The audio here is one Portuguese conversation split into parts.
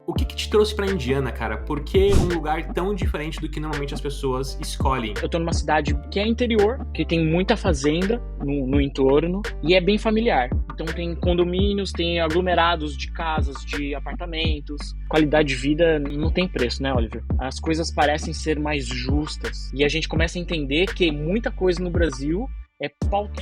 o que te trouxe pra Indiana, cara? Por que um lugar tão diferente do que normalmente as pessoas escolhem? Eu tô numa cidade que é interior, que tem muita fazenda no entorno e é bem familiar. Então tem condomínios, tem aglomerados de casas, de apartamentos. Qualidade de vida não tem preço, né, Oliver? As coisas parecem ser mais justas e a gente começa a entender que muita coisa no Brasil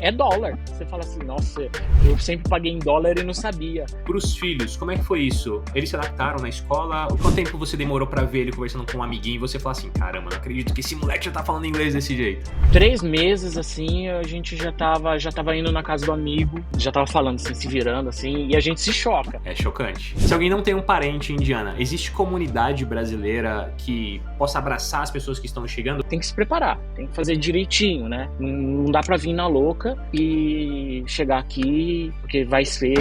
é dólar. Você fala assim, nossa, eu sempre paguei em dólar e não sabia. Pros filhos, como é que foi isso? Eles se adaptaram na escola? Quanto tempo você demorou pra ver ele conversando com um amiguinho e você falar assim, caramba, não acredito que esse moleque já tá falando inglês desse jeito? 3 meses, assim, a gente já tava indo na casa do amigo, já tava falando, assim, se virando, assim, e a gente se choca. É chocante. Se alguém não tem um parente em Indiana, existe comunidade brasileira que possa abraçar as pessoas que estão chegando? Tem que se preparar, tem que fazer direitinho, né? Não dá pra vir na louca e chegar aqui, porque vai ser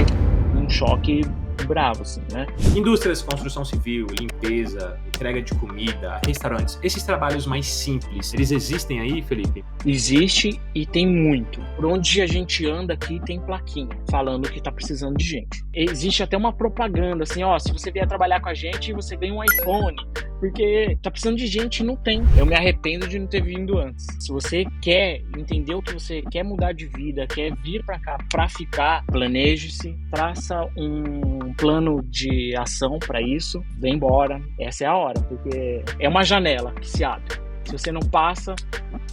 um choque bravo, assim, né? Indústrias, construção civil, limpeza, entrega de comida, restaurantes, esses trabalhos mais simples, eles existem aí, Felipe? Existe e tem muito. Por onde a gente anda aqui tem plaquinha falando que tá precisando de gente. Existe até uma propaganda assim, ó, se você vier trabalhar com a gente, você ganha um iPhone, porque tá precisando de gente e não tem. Eu me arrependo de não ter vindo antes. Se você quer entender o que você quer mudar de vida, quer vir pra cá pra ficar, planeje-se, traça um plano de ação pra isso, vem embora. Essa é a hora, porque é uma janela que se abre. Se você não passa,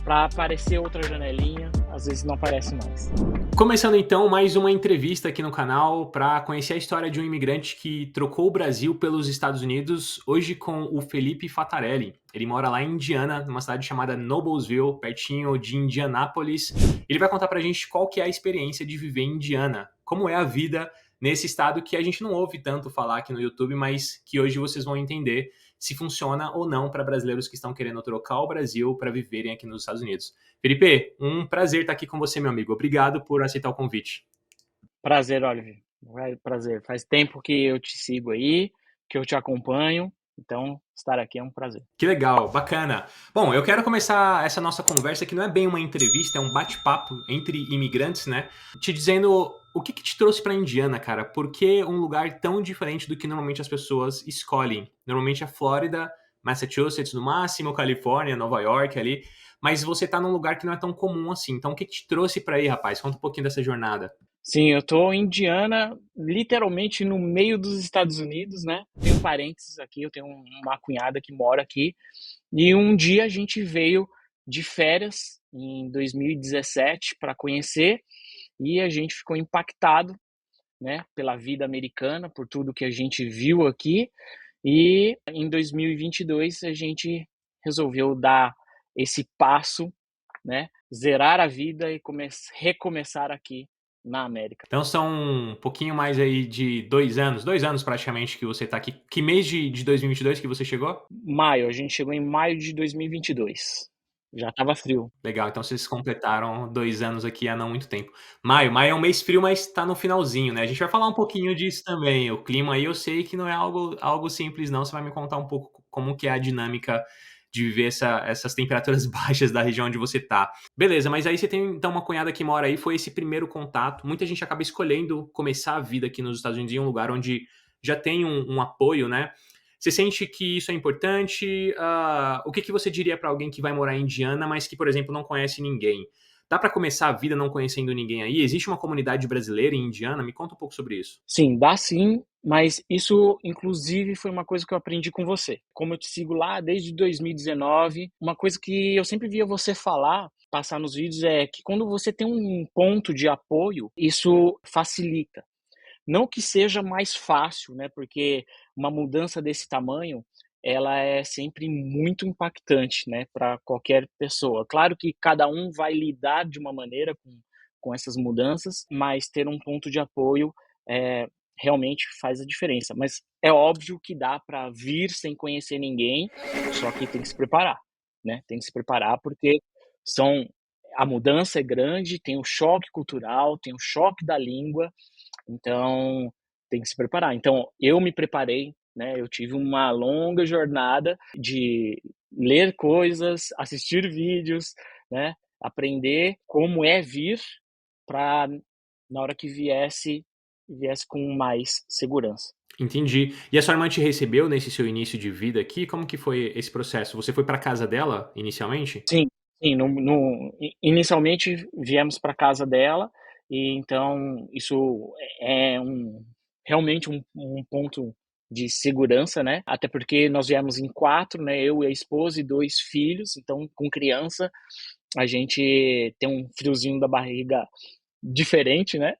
para aparecer outra janelinha, às vezes não aparece mais. Começando então mais uma entrevista aqui no canal para conhecer a história de um imigrante que trocou o Brasil pelos Estados Unidos, hoje com o Felipe Fattarelli. Ele mora lá em Indiana, numa cidade chamada Noblesville, pertinho de Indianápolis. Ele vai contar pra gente qual que é a experiência de viver em Indiana, como é a vida nesse estado que a gente não ouve tanto falar aqui no YouTube, mas que hoje vocês vão entender se funciona ou não para brasileiros que estão querendo trocar o Brasil para viverem aqui nos Estados Unidos. Felipe, um prazer estar aqui com você, meu amigo. Obrigado por aceitar o convite. Prazer, Oliver. Prazer. Faz tempo que eu te sigo aí, que eu te acompanho. Então, estar aqui é um prazer. Que legal, bacana. Bom, eu quero começar essa nossa conversa que não é bem uma entrevista, é um bate-papo entre imigrantes, né? Te dizendo o que te trouxe para Indiana, cara? Por que um lugar tão diferente do que normalmente as pessoas escolhem? Normalmente é Flórida, Massachusetts no máximo, Califórnia, Nova York ali, mas você tá num lugar que não é tão comum assim. Então o que te trouxe para aí, rapaz? Conta um pouquinho dessa jornada. Sim, eu tô em Indiana, literalmente no meio dos Estados Unidos, né? Tenho parentes aqui, eu tenho uma cunhada que mora aqui. E um dia a gente veio de férias em 2017 para conhecer e a gente ficou impactado, né, pela vida americana, por tudo que a gente viu aqui. E em 2022 a gente resolveu dar esse passo, né, zerar a vida e recomeçar aqui na América. Então são um pouquinho mais aí de 2 anos praticamente que você tá aqui. Que mês de 2022 que você chegou? Maio, a gente chegou em maio de 2022. Já estava frio. Legal, então vocês completaram 2 anos aqui há não muito tempo. Maio é um mês frio, mas tá no finalzinho, né. A gente vai falar um pouquinho disso também. O clima aí eu sei que não é algo simples não, você vai me contar um pouco como que é a dinâmica de viver essas temperaturas baixas da região onde você tá. Beleza, mas aí você tem então uma cunhada que mora aí, foi esse primeiro contato. Muita gente acaba escolhendo começar a vida aqui nos Estados Unidos em um lugar onde já tem um apoio, né. Você sente que isso é importante? O que você diria para alguém que vai morar em Indiana, mas que, por exemplo, não conhece ninguém? Dá para começar a vida não conhecendo ninguém aí? Existe uma comunidade brasileira em Indiana? Me conta um pouco sobre isso. Sim, dá sim, mas isso inclusive foi uma coisa que eu aprendi com você. Como eu te sigo lá desde 2019, uma coisa que eu sempre via você falar, passar nos vídeos, é que quando você tem um ponto de apoio, isso facilita. Não que seja mais fácil, né, porque uma mudança desse tamanho, ela é sempre muito impactante, né, para qualquer pessoa. Claro que cada um vai lidar de uma maneira com essas mudanças, mas ter um ponto de apoio, realmente faz a diferença. Mas é óbvio que dá para vir sem conhecer ninguém, só que tem que se preparar, né, tem que se preparar porque são a mudança é grande, tem o choque cultural, tem o choque da língua, então, tem que se preparar. Então, eu me preparei, né, eu tive uma longa jornada de ler coisas, assistir vídeos, né, aprender como é vir para na hora que viesse com mais segurança. Entendi. E a sua irmã te recebeu nesse seu início de vida aqui? Como que foi esse processo? Você foi pra casa dela inicialmente? Sim, sim, no inicialmente viemos para casa dela, e então isso é realmente um ponto de segurança, né, até porque nós viemos em 4, né, eu e a esposa e 2 filhos, então com criança, a gente tem um friozinho da barriga diferente, né,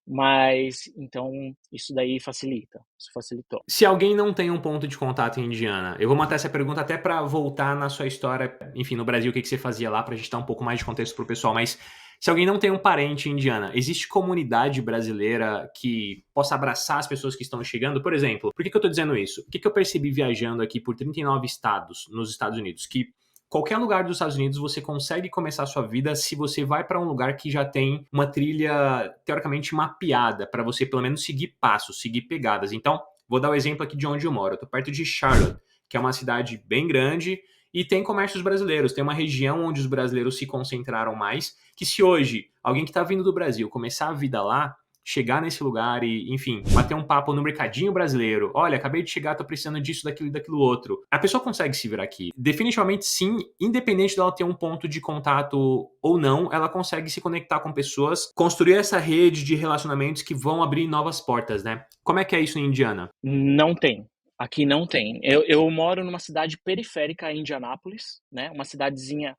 mas então isso daí facilita, isso facilitou. Se alguém não tem um ponto de contato em Indiana, eu vou matar essa pergunta até pra voltar na sua história, enfim, no Brasil, o que que você fazia lá, pra gente dar um pouco mais de contexto pro pessoal, mas se alguém não tem um parente em Indiana, existe comunidade brasileira que possa abraçar as pessoas que estão chegando? Por exemplo, por que que eu tô dizendo isso? O que que eu percebi viajando aqui por 39 estados nos Estados Unidos? Que qualquer lugar dos Estados Unidos você consegue começar a sua vida se você vai para um lugar que já tem uma trilha teoricamente mapeada para você pelo menos seguir passos, seguir pegadas. Então, vou dar o exemplo aqui de onde eu moro. Eu tô perto de Charlotte, que é uma cidade bem grande e tem comércios brasileiros. Tem uma região onde os brasileiros se concentraram mais, que se hoje alguém que está vindo do Brasil começar a vida lá, chegar nesse lugar e, enfim, bater um papo no mercadinho brasileiro. Olha, acabei de chegar, tô precisando disso, daquilo e daquilo outro. A pessoa consegue se virar aqui. Definitivamente sim, independente dela ter um ponto de contato ou não, ela consegue se conectar com pessoas, construir essa rede de relacionamentos que vão abrir novas portas, né? Como é que é isso em Indiana? Não tem. Aqui não tem. Eu moro numa cidade periférica em Indianápolis, né? Uma cidadezinha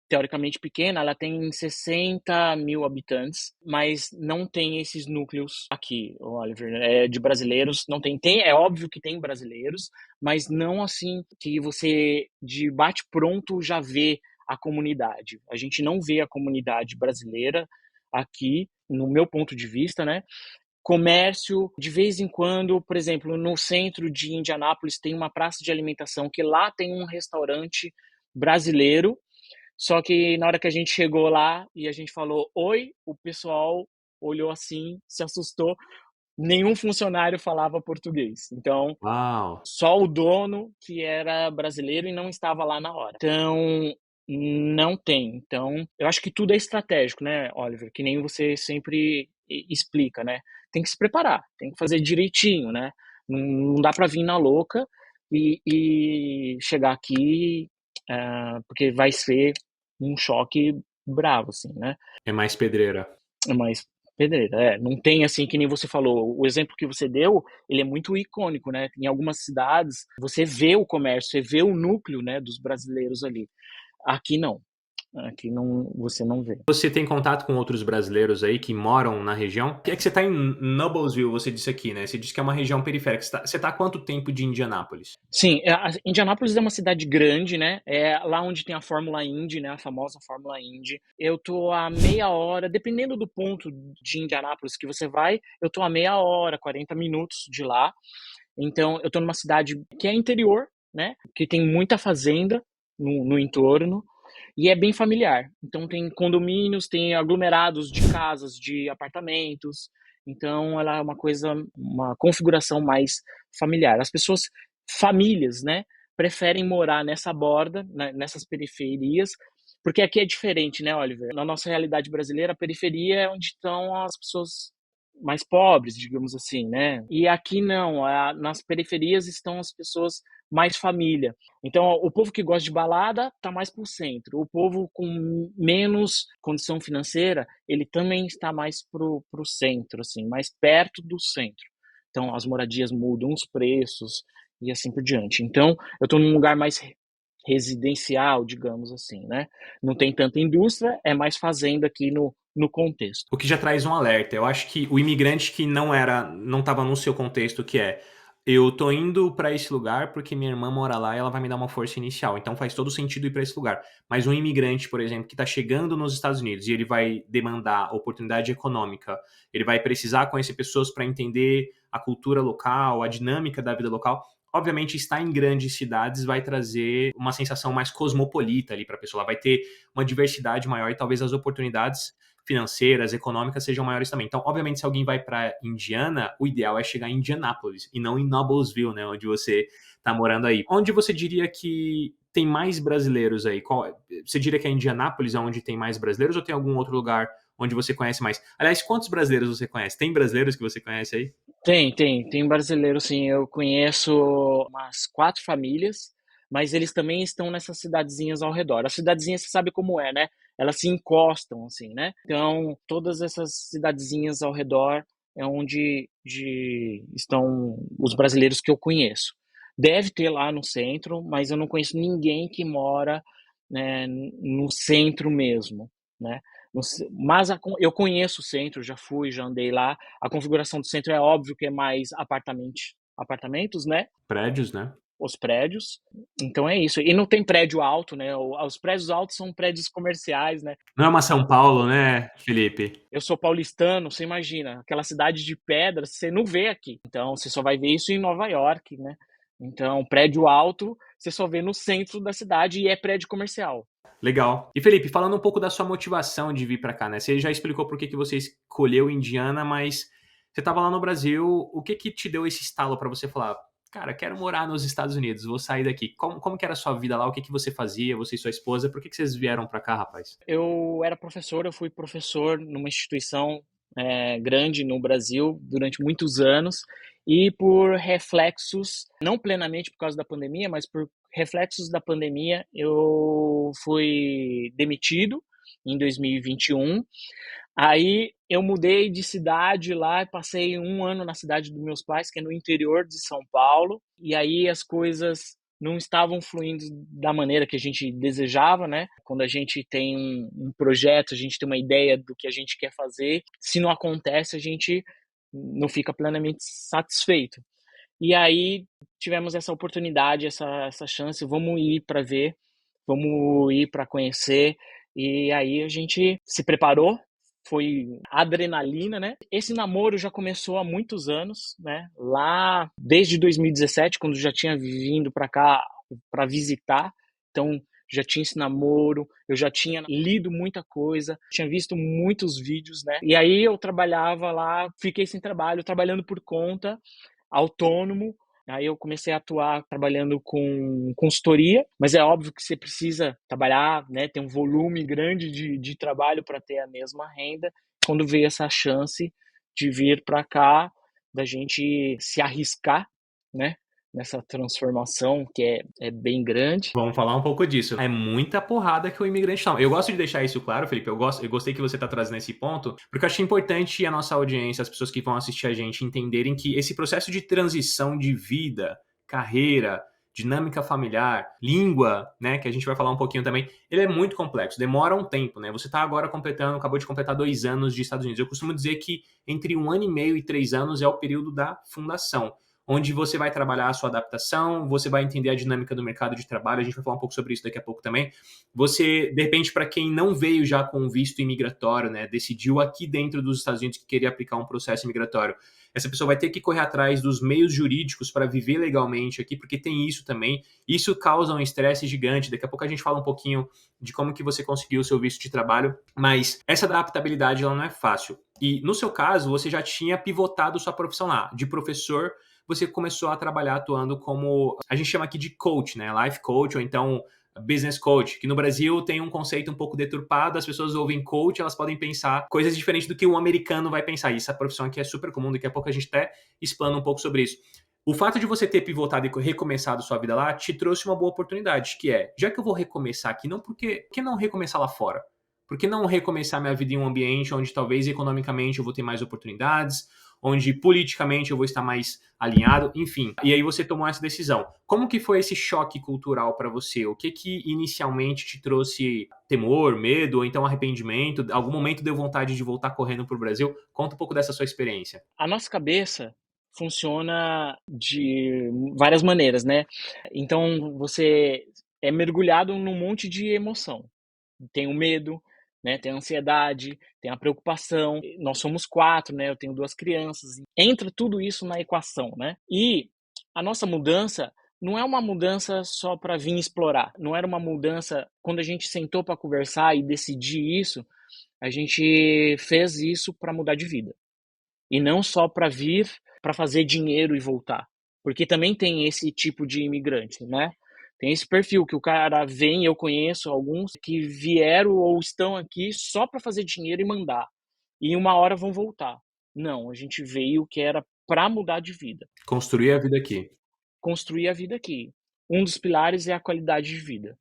teoricamente pequena, ela tem 60.000 habitantes, mas não tem esses núcleos aqui, Oliver, de brasileiros. Não tem. É óbvio que tem brasileiros, mas não assim que você de bate pronto já vê a comunidade. A gente não vê a comunidade brasileira aqui, no meu ponto de vista, né? Comércio, de vez em quando, por exemplo, no centro de Indianápolis tem uma praça de alimentação que lá tem um restaurante brasileiro, só que na hora que a gente chegou lá e a gente falou oi, o pessoal olhou assim, se assustou, nenhum funcionário falava português. Então, Uau! só o dono que era brasileiro e não estava lá na hora. Então, não tem. Então, eu acho que tudo é estratégico, né, Oliver? Que nem você sempre explica, né? Tem que se preparar, tem que fazer direitinho, né? Não dá para vir na louca e chegar aqui, porque vai ser um choque bravo, assim, né? É mais pedreira. É mais pedreira, não tem assim que nem você falou, o exemplo que você deu, ele é muito icônico, né, em algumas cidades, você vê o comércio, você vê o núcleo, né, dos brasileiros ali. Aqui não, aqui não, você não vê. Você tem contato com outros brasileiros aí que moram na região? É que você tá em Noblesville, você disse aqui, né? Você disse que é uma região periférica. Você tá há quanto tempo de Indianápolis? Sim, a Indianápolis é uma cidade grande, né, é lá onde tem a Fórmula Indy, né, a famosa Fórmula Indy. Eu tô a meia hora, dependendo do ponto de Indianápolis que você vai, eu tô a meia hora, 40 minutos de lá. Então, eu tô numa cidade que é interior, né, que tem muita fazenda no entorno, e é bem familiar. Então tem condomínios, tem aglomerados de casas, de apartamentos. Então ela é uma coisa, uma configuração mais familiar. As pessoas, famílias, né, preferem morar nessa borda, nessas periferias, porque aqui é diferente, né, Oliver? Na nossa realidade brasileira, a periferia é onde estão as pessoas mais pobres, digamos assim, né? E aqui não, nas periferias estão as pessoas mais família. Então, o povo que gosta de balada tá mais pro centro. O povo com menos condição financeira, ele também está mais pro centro, assim, mais perto do centro. Então, as moradias mudam os preços e assim por diante. Então, eu estou num lugar mais residencial, digamos assim, né? Não tem tanta indústria, é mais fazenda aqui no contexto. O que já traz um alerta. Eu acho que o imigrante que não estava no seu contexto, que é eu tô indo para esse lugar porque minha irmã mora lá e ela vai me dar uma força inicial. Então faz todo sentido ir para esse lugar. Mas um imigrante, por exemplo, que está chegando nos Estados Unidos e ele vai demandar oportunidade econômica, ele vai precisar conhecer pessoas para entender a cultura local, a dinâmica da vida local. Obviamente, estar em grandes cidades vai trazer uma sensação mais cosmopolita ali para a pessoa. Ela vai ter uma diversidade maior e talvez as oportunidades financeiras, econômicas sejam maiores também. Então, obviamente, se alguém vai para Indiana, o ideal é chegar em Indianápolis e não em Noblesville, né, onde você está morando aí. Onde você diria que tem mais brasileiros aí? Você diria que é Indianápolis onde tem mais brasileiros ou tem algum outro lugar onde você conhece mais? Aliás, quantos brasileiros você conhece? Tem brasileiros que você conhece aí? Tem brasileiro sim, eu conheço umas 4 famílias, mas eles também estão nessas cidadezinhas ao redor. As cidadezinhas você sabe como é, né, elas se encostam, assim, né. Então, todas essas cidadezinhas ao redor é onde estão os brasileiros que eu conheço. Deve ter lá no centro, mas eu não conheço ninguém que mora, né, no centro mesmo, né. Mas eu conheço o centro, já fui, já andei lá. A configuração do centro é óbvio que é mais apartamentos, né, Prédios, né? os prédios. Então é isso. E não tem prédio alto, né, os prédios altos são prédios comerciais, né. Não é uma São Paulo, né, Felipe? Eu sou paulistano, você imagina, aquela cidade de pedras, você não vê aqui. Então você só vai ver isso em Nova York, né. Então prédio alto, você só vê no centro da cidade e é prédio comercial. Legal. E Felipe, falando um pouco da sua motivação de vir para cá, né? Você já explicou por que que você escolheu Indiana, mas você estava lá no Brasil, o que que te deu esse estalo para você falar, cara, quero morar nos Estados Unidos, vou sair daqui. Como que era a sua vida lá? O que que você fazia, você e sua esposa? Por que que vocês vieram para cá, rapaz? Eu era professor, eu fui professor numa instituição, grande no Brasil durante muitos anos, e por reflexos, não plenamente por causa da pandemia, mas por reflexos da pandemia, eu fui demitido em 2021. Aí eu mudei de cidade lá, passei 1 ano na cidade dos meus pais, que é no interior de São Paulo, e aí as coisas não estavam fluindo da maneira que a gente desejava, né. Quando a gente tem um projeto, a gente tem uma ideia do que a gente quer fazer, se não acontece, a gente não fica plenamente satisfeito. E aí tivemos essa oportunidade, essa chance, vamos ir para ver, vamos ir para conhecer. E aí a gente se preparou, foi adrenalina, né. Esse namoro já começou há muitos anos, né, lá desde 2017, quando já tinha vindo para cá para visitar, então já tinha esse namoro, eu já tinha lido muita coisa, tinha visto muitos vídeos, né. E aí eu trabalhava lá, fiquei sem trabalho, trabalhando por conta, autônomo. Aí eu comecei a atuar trabalhando com consultoria, mas é óbvio que você precisa trabalhar, né, ter um volume grande de trabalho para ter a mesma renda. Quando veio essa chance de vir para cá, da gente se arriscar, né, nessa transformação que é bem grande. Vamos falar um pouco disso. É muita porrada que o imigrante toma. Eu gosto de deixar isso claro, Felipe. Eu gostei que você está trazendo esse ponto, porque eu achei importante a nossa audiência, as pessoas que vão assistir a gente, entenderem que esse processo de transição de vida, carreira, dinâmica familiar, língua, né, que a gente vai falar um pouquinho também, ele é muito complexo, demora um tempo, né? Você está agora completando, acabou de completar 2 anos de Estados Unidos. Eu costumo dizer que entre 1 ano e meio e 3 anos é o período da fundação, onde você vai trabalhar a sua adaptação, você vai entender a dinâmica do mercado de trabalho, a gente vai falar um pouco sobre isso daqui a pouco também. Você, de repente, para quem não veio já com visto imigratório, né, decidiu aqui dentro dos Estados Unidos que queria aplicar um processo imigratório, essa pessoa vai ter que correr atrás dos meios jurídicos para viver legalmente aqui, porque tem isso também. Isso causa um estresse gigante. Daqui a pouco a gente fala um pouquinho de como que você conseguiu o seu visto de trabalho, mas essa adaptabilidade ela não é fácil. E no seu caso, você já tinha pivotado sua profissão lá, de professor você começou a trabalhar atuando como, a gente chama aqui de coach, né? Life coach ou então business coach, que no Brasil tem um conceito um pouco deturpado, as pessoas ouvem coach, elas podem pensar coisas diferentes do que um americano vai pensar. E essa profissão aqui é super comum, daqui a pouco a gente até explana um pouco sobre isso. O fato de você ter pivotado e recomeçado sua vida lá te trouxe uma boa oportunidade, que é, já que eu vou recomeçar aqui, não porque, por que não recomeçar lá fora? Por que não recomeçar minha vida em um ambiente onde talvez economicamente eu vou ter mais oportunidades, onde politicamente eu vou estar mais alinhado, enfim. E aí você tomou essa decisão. Como que foi esse choque cultural para você? O que que inicialmente te trouxe temor, medo, ou então arrependimento? Algum momento deu vontade de voltar correndo para o Brasil? Conta um pouco dessa sua experiência. A nossa cabeça funciona de várias maneiras, né. Então você é mergulhado num monte de emoção. Tem o medo, né, tem a ansiedade, tem a preocupação. Nós somos 4, né, eu tenho 2 crianças. Entra tudo isso na equação, né. E a nossa mudança não é uma mudança só para vir explorar, não era uma mudança quando a gente sentou para conversar e decidir isso, a gente fez isso para mudar de vida. E não só para vir para fazer dinheiro e voltar. Porque também tem esse tipo de imigrante, né. Tem esse perfil que o cara vem, eu conheço alguns que vieram ou estão aqui só para fazer dinheiro e mandar, e uma hora vão voltar. Não, a gente veio que era para mudar de vida, Construir a vida aqui. construir a vida aqui. Um dos pilares é a qualidade de vida,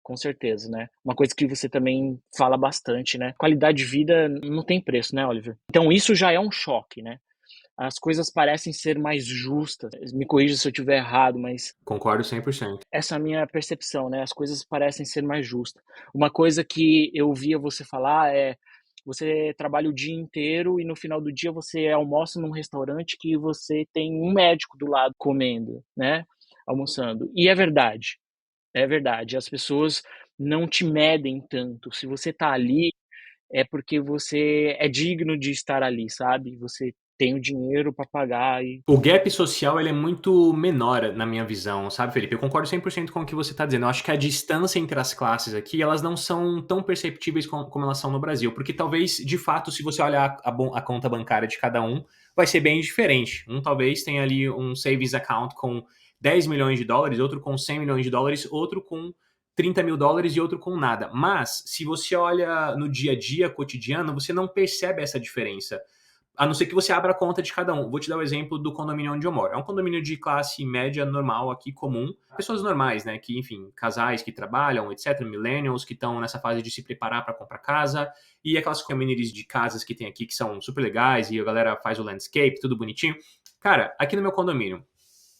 com certeza, né. Uma coisa que você também fala bastante, né, qualidade de vida não tem preço, né, Oliver. Então isso já é um choque, né. As coisas parecem ser mais justas, me corrija se eu estiver errado, mas Concordo 100%. essa é a minha percepção, né, as coisas parecem ser mais justas. Uma coisa que eu via você falar é, você trabalha o dia inteiro e no final do dia você almoça num restaurante que você tem um médico do lado comendo, né, almoçando. E é verdade, as pessoas não te medem tanto. Se você tá ali, é porque você é digno de estar ali, sabe, você tem o dinheiro para pagar e O gap social ele é muito menor na minha visão, sabe, Felipe? Eu concordo 100% com o que você está dizendo. Eu acho que a distância entre as classes aqui, elas não são tão perceptíveis como elas são no Brasil, porque talvez, de fato, se você olhar a conta bancária de cada um, vai ser bem diferente. Um talvez tenha ali um savings account com 10 milhões de dólares, outro com 100 milhões de dólares, outro com 30 mil dólares e outro com nada. Mas, se você olha no dia a dia, cotidiano, você não percebe essa diferença. A não ser que você abra a conta de cada um. Vou te dar o exemplo do condomínio onde eu moro. É um condomínio de classe média normal aqui, comum. Pessoas normais, né? Que, enfim, casais que trabalham, etc. Millennials que estão nessa fase de se preparar para comprar casa. E aquelas communities de casas que tem aqui que são super legais e a galera faz o landscape, tudo bonitinho. Cara, aqui no meu condomínio,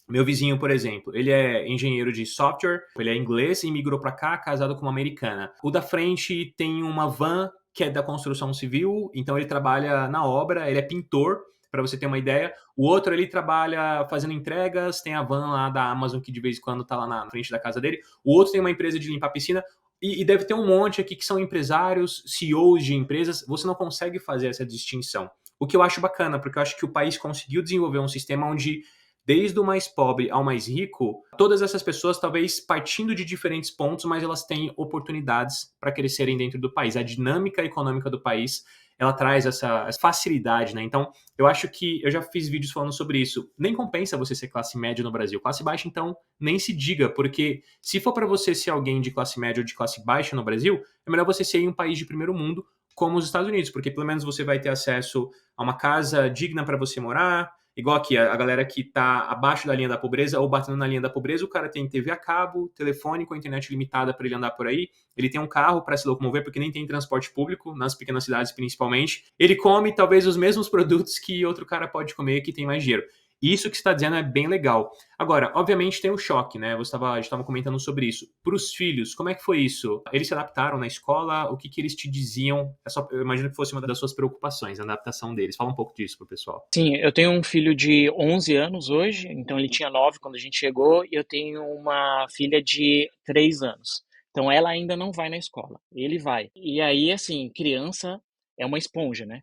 meu vizinho, por exemplo, ele é engenheiro de software, ele é inglês e migrou para cá, casado com uma americana. O da frente tem uma van que é da construção civil, então ele trabalha na obra, ele é pintor, para você ter uma ideia. O outro ele trabalha fazendo entregas, tem a van lá da Amazon que de vez em quando tá lá na frente da casa dele. O outro tem uma empresa de limpar piscina. E deve ter um monte aqui que são empresários, CEOs de empresas. Você não consegue fazer essa distinção. O que eu acho bacana, porque eu acho que o país conseguiu desenvolver um sistema onde desde o mais pobre ao mais rico, todas essas pessoas, talvez partindo de diferentes pontos, mas elas têm oportunidades para crescerem dentro do país. A dinâmica econômica do país, ela traz essa facilidade, né? Então, eu acho que eu já fiz vídeos falando sobre isso. Nem compensa você ser classe média no Brasil. Classe baixa, então, nem se diga, porque se for para você ser alguém de classe média ou de classe baixa no Brasil, é melhor você ser em um país de primeiro mundo, como os Estados Unidos, porque pelo menos você vai ter acesso a uma casa digna para você morar. Igual aqui, a galera que tá abaixo da linha da pobreza ou batendo na linha da pobreza, o cara tem TV a cabo, telefone com internet limitada para ele andar por aí, ele tem um carro para se locomover, porque nem tem transporte público, nas pequenas cidades principalmente. Ele come talvez os mesmos produtos que outro cara pode comer que tem mais dinheiro. Isso que você está dizendo é bem legal. Agora, obviamente tem o choque, né? A gente estava comentando sobre isso. Para os filhos, como é que foi isso? Eles se adaptaram na escola? O que, que eles te diziam? Eu imagino que fosse uma das suas preocupações, a adaptação deles. Fala um pouco disso pro pessoal. sim, eu tenho um filho de 11 anos hoje, então ele tinha 9 quando a gente chegou, e eu tenho uma filha de 3 anos. Então ela ainda não vai na escola, ele vai. E aí, assim, criança é uma esponja, né?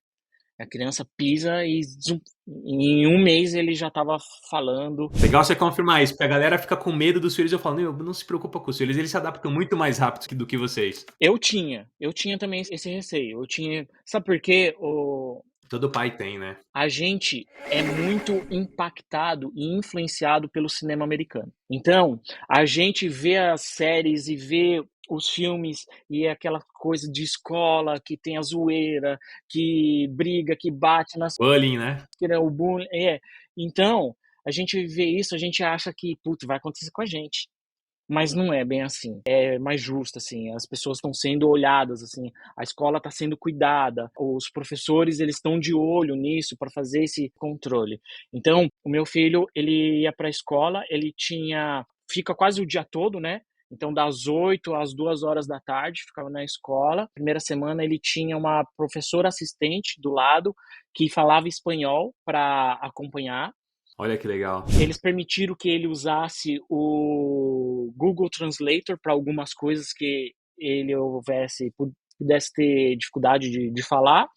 A criança pisa e zum, em um mês ele já estava falando. Legal você confirmar isso, porque a galera fica com medo dos filhos. Eu falo, não se preocupa com os filhos, eles se adaptam muito mais rápido do que vocês. Eu tinha também esse receio. Eu tinha, sabe por quê? Todo pai tem, né? A gente é muito impactado e influenciado pelo cinema americano. Então, a gente vê as séries e vê os filmes e é aquela coisa de escola que tem a zoeira, que briga, que bate nas Bullying, né? que é o bullying. É. Então, a gente vê isso, a gente acha que, putz, vai acontecer com a gente. Mas não é bem assim, é mais justo, assim, as pessoas estão sendo olhadas, assim, a escola está sendo cuidada, os professores eles estão de olho nisso para fazer esse controle. Então, o meu filho, ele ia para a escola, ele fica quase o dia todo, né, então das 8 às 2 horas da tarde, ficava na escola. Primeira semana ele tinha uma professora assistente do lado, que falava espanhol para acompanhar. Olha que legal. Eles permitiram que ele usasse o Google Translator para algumas coisas que ele pudesse ter dificuldade de falar.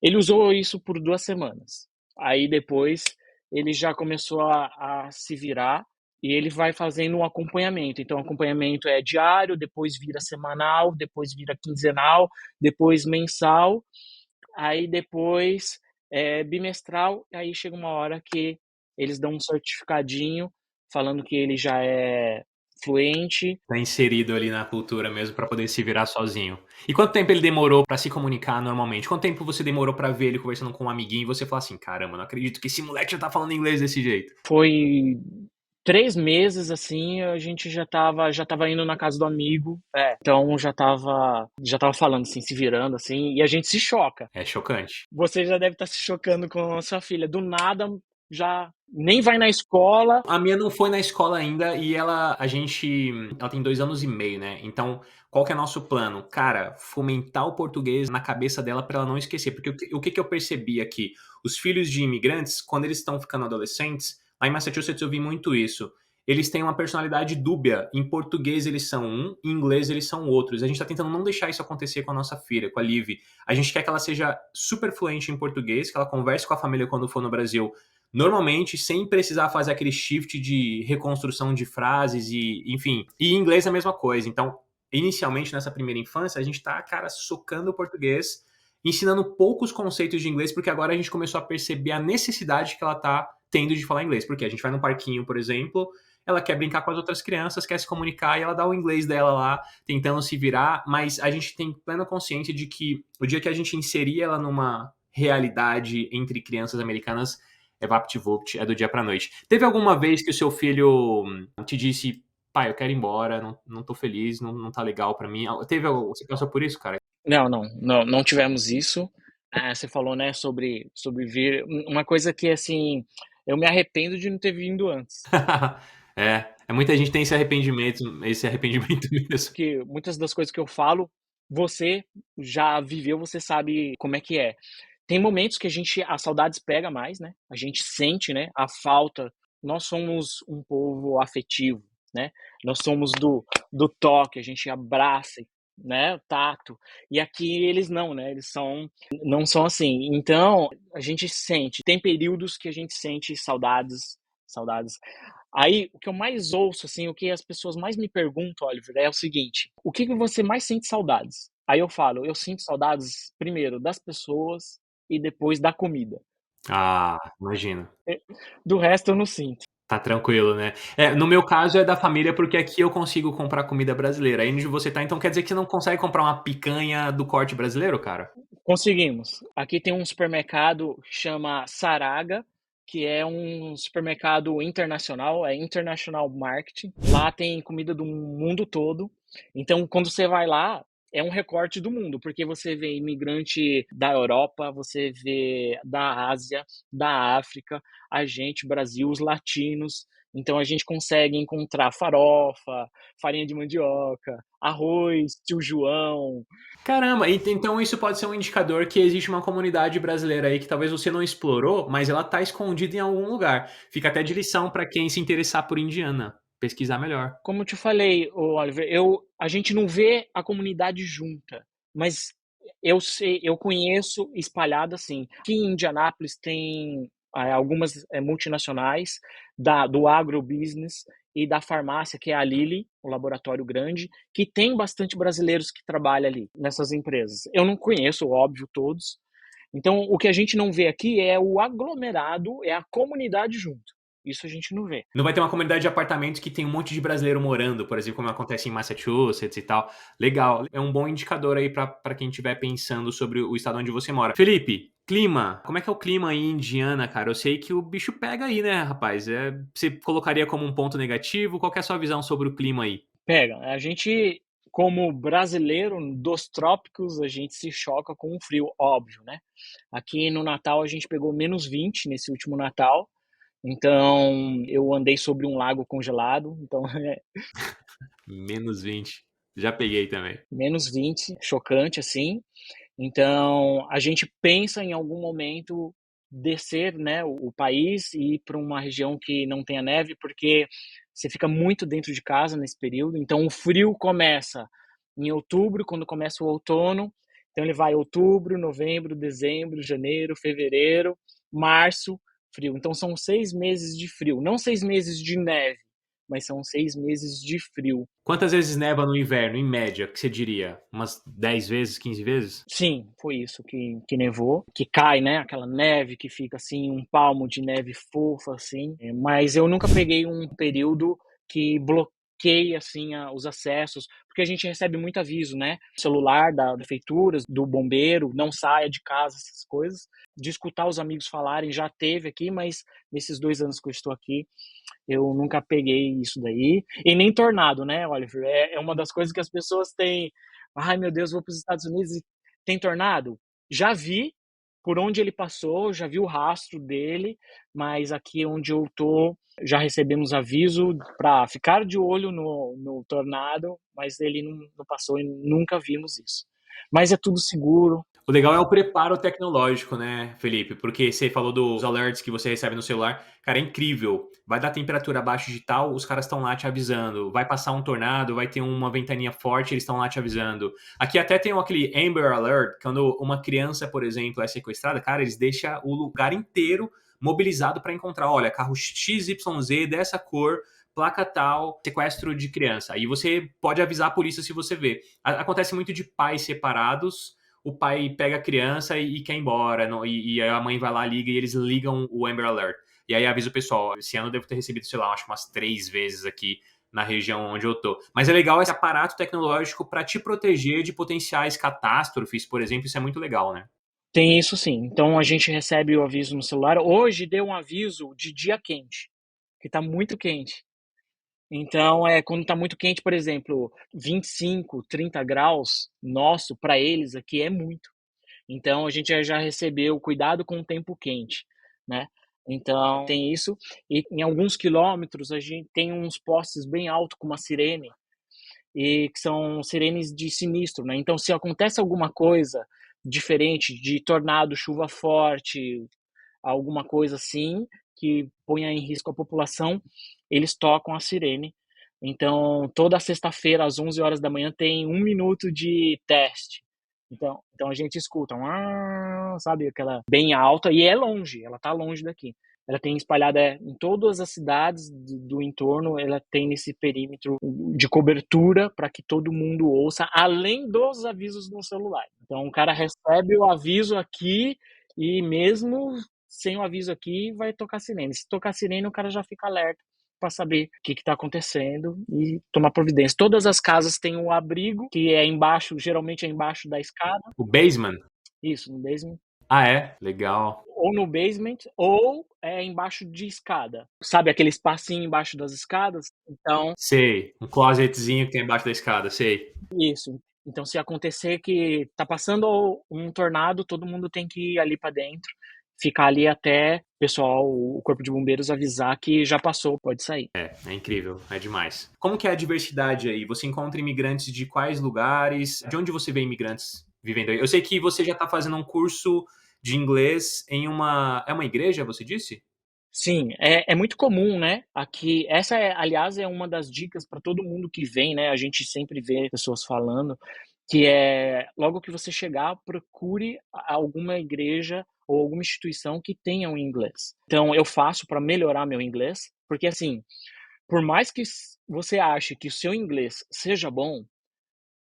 Ele usou isso por 2 semanas. Aí depois ele já começou a se virar e ele vai fazendo um acompanhamento. Então, o acompanhamento é diário, depois vira semanal, depois vira quinzenal, depois mensal, aí depois bimestral, aí chega uma hora que eles dão um certificadinho falando que ele já é fluente. Tá inserido ali na cultura mesmo pra poder se virar sozinho. E quanto tempo ele demorou pra se comunicar normalmente? Quanto tempo você demorou pra ver ele conversando com um amiguinho e você falar assim: "Caramba, não acredito que esse moleque já tá falando inglês desse jeito"? Foi 3 meses, assim, a gente já estava indo na casa do amigo. Então já estava falando, assim, se virando, assim, e a gente se choca. É chocante. Você já deve estar se chocando com a sua filha. Do nada, já nem vai na escola. A minha não foi na escola ainda e ela tem 2 anos e meio, né, então qual que é nosso plano? Cara, fomentar o português na cabeça dela pra ela não esquecer, porque o que eu percebi aqui, os filhos de imigrantes, quando eles estão ficando adolescentes, lá em Massachusetts eu vi muito isso, eles têm uma personalidade dúbia, em português eles são um, em inglês eles são outros. A gente tá tentando não deixar isso acontecer com a nossa filha, com a Liv. A gente quer que ela seja super fluente em português, que ela converse com a família quando for no Brasil normalmente, sem precisar fazer aquele shift de reconstrução de frases e, enfim. E em inglês é a mesma coisa. Então, inicialmente, nessa primeira infância, a gente tá, cara, socando o português, ensinando poucos conceitos de inglês, porque agora a gente começou a perceber a necessidade que ela tá tendo de falar inglês. Porque a gente vai num parquinho, por exemplo, ela quer brincar com as outras crianças, quer se comunicar e ela dá o inglês dela lá, tentando se virar, mas a gente tem plena consciência de que o dia que a gente inserir ela numa realidade entre crianças americanas, é vapt-vupt, é do dia pra noite. Teve alguma vez que o seu filho te disse, pai, eu quero ir embora, não tô feliz, não tá legal pra mim? Você passou por isso, cara? Não tivemos isso. Você falou, né, sobre vir. Uma coisa que, assim, eu me arrependo de não ter vindo antes. Muita gente tem esse arrependimento mesmo. Que muitas das coisas que eu falo, você já viveu, você sabe como é que é. Tem momentos que a saudades pega mais, né? A gente sente, né, a falta. Nós somos um povo afetivo, né? Nós somos do toque, a gente abraça, né, tato. E aqui eles não, né? Não são assim. Então, a gente sente, tem períodos que a gente sente saudades, saudades. Aí, o que eu mais ouço, assim, o que as pessoas mais me perguntam, Oliver, é o seguinte: o que que você mais sente saudades? Aí eu falo, eu sinto saudades, primeiro, das pessoas e depois da comida. Ah, imagino. Do resto eu não sinto. Tá tranquilo, né? No meu caso é da família, porque aqui eu consigo comprar comida brasileira. Aí onde você tá, então quer dizer que você não consegue comprar uma picanha do corte brasileiro, cara? Conseguimos. Aqui tem um supermercado que chama Saraga, que é um supermercado internacional, é International Market. Lá tem comida do mundo todo. Então, quando você vai lá, é um recorte do mundo, porque você vê imigrante da Europa, você vê da Ásia, da África, a gente, Brasil, os latinos. Então a gente consegue encontrar farofa, farinha de mandioca, arroz, tio João. Caramba, então isso pode ser um indicador que existe uma comunidade brasileira aí que talvez você não explorou, mas ela tá escondida em algum lugar. Fica até de lição pra quem se interessar por Indiana, pesquisar melhor. Como eu te falei, Oliver, a gente não vê a comunidade junta, mas eu conheço espalhado assim. Aqui em Indianápolis tem algumas multinacionais do agrobusiness e da farmácia, que é a Lilly, o laboratório grande, que tem bastante brasileiros que trabalham ali nessas empresas. Eu não conheço, óbvio, todos. Então, o que a gente não vê aqui é o aglomerado, é a comunidade junto. Isso a gente não vê. Não vai ter uma comunidade de apartamentos que tem um monte de brasileiro morando, por exemplo, como acontece em Massachusetts e tal. Legal, é um bom indicador aí pra quem estiver pensando sobre o estado onde você mora. Felipe, clima. Como é que é o clima aí em Indiana, cara? Eu sei que o bicho pega aí, né, rapaz? Você colocaria como um ponto negativo? Qual que é a sua visão sobre o clima aí? Pega, a gente, como brasileiro dos trópicos, a gente se choca com o frio, óbvio, né? Aqui no Natal a gente pegou -20 nesse último Natal, então eu andei sobre um lago congelado, então é -20. Já peguei também. -20, chocante assim. Então a gente pensa em algum momento descer, né, o país e ir para uma região que não tenha neve, porque você fica muito dentro de casa nesse período. Então o frio começa em outubro, quando começa o outono. Então ele vai outubro, novembro, dezembro, janeiro, fevereiro, março, frio. Então são 6 meses de frio, não 6 meses de neve, mas são 6 meses de frio. Quantas vezes neva no inverno, em média, que você diria? Umas 10 vezes, 15 vezes? Sim, foi isso que nevou, que cai, né, aquela neve que fica assim, um palmo de neve fofa assim, mas eu nunca peguei um período que bloqueia, assim, os acessos, porque a gente recebe muito aviso, né, celular da prefeitura, do bombeiro, não saia de casa, essas coisas. De escutar os amigos falarem, já teve aqui, mas nesses 2 anos que eu estou aqui, eu nunca peguei isso daí. E nem tornado, né, Oliver? É uma das coisas que as pessoas têm. Ai, meu Deus, vou para os Estados Unidos e tem tornado? Já vi por onde ele passou, já vi o rastro dele, mas aqui onde eu tô, já recebemos aviso para ficar de olho no tornado, mas ele não passou e nunca vimos isso. Mas é tudo seguro. O legal é o preparo tecnológico, né, Felipe? Porque você falou dos alerts que você recebe no celular. Cara, é incrível. Vai dar temperatura abaixo de tal, os caras estão lá te avisando. Vai passar um tornado, vai ter uma ventania forte, eles estão lá te avisando. Aqui até tem aquele Amber Alert, quando uma criança, por exemplo, é sequestrada, cara, eles deixam o lugar inteiro mobilizado para encontrar, olha, carro XYZ dessa cor, placa tal, sequestro de criança. Aí você pode avisar a polícia se você vê. Acontece muito de pais separados, o pai pega a criança e quer ir embora, e a mãe vai lá, liga, e eles ligam o Amber Alert. E aí avisa o pessoal, esse ano eu devo ter recebido, sei lá, acho que umas 3 vezes aqui na região onde eu tô. Mas é legal esse aparato tecnológico para te proteger de potenciais catástrofes, por exemplo, isso é muito legal, né? Tem isso sim. Então a gente recebe o aviso no celular. Hoje deu um aviso de dia quente, que está muito quente. Então, quando está muito quente, por exemplo, 25, 30 graus, nosso, para eles aqui é muito. Então, a gente já recebeu cuidado com o tempo quente, né? Então, tem isso. E em alguns quilômetros, a gente tem uns postes bem altos com uma sirene, e que são sirenes de sinistro, né? Então, se acontece alguma coisa diferente de tornado, chuva forte, alguma coisa assim que ponha em risco a população, eles tocam a sirene. Então, toda sexta-feira, às 11 horas da manhã, tem 1 minuto de teste. Então a gente escuta, sabe, aquela bem alta, e é longe, ela tá longe daqui. Ela tem espalhada em todas as cidades do entorno, ela tem esse perímetro de cobertura para que todo mundo ouça, além dos avisos no celular. Então o cara recebe o aviso aqui e mesmo sem o aviso aqui vai tocar sirene. Se tocar sirene, o cara já fica alerta para saber o que está acontecendo e tomar providência. Todas as casas têm um abrigo, que é embaixo, geralmente é embaixo da escada. O basement? Isso, no basement. Ah, é? Legal. Ou no basement, ou embaixo de escada. Sabe aquele espacinho embaixo das escadas? Então, Sei. Um closetzinho que tem embaixo da escada, sei. isso. Então, se acontecer que tá passando um tornado, todo mundo tem que ir ali para dentro, ficar ali até o corpo de bombeiros avisar que já passou, pode sair. É incrível, é demais. Como que é a diversidade aí? Você encontra imigrantes de quais lugares? De onde você vê imigrantes vivendo aí? Eu sei que você já está fazendo um curso de inglês em uma... É uma igreja, você disse? Sim, é muito comum, né, aqui essa aliás, é uma das dicas para todo mundo que vem, né, a gente sempre vê pessoas falando, que logo que você chegar, procure alguma igreja ou alguma instituição que tenha um inglês. Então eu faço para melhorar meu inglês, porque assim, por mais que você ache que o seu inglês seja bom,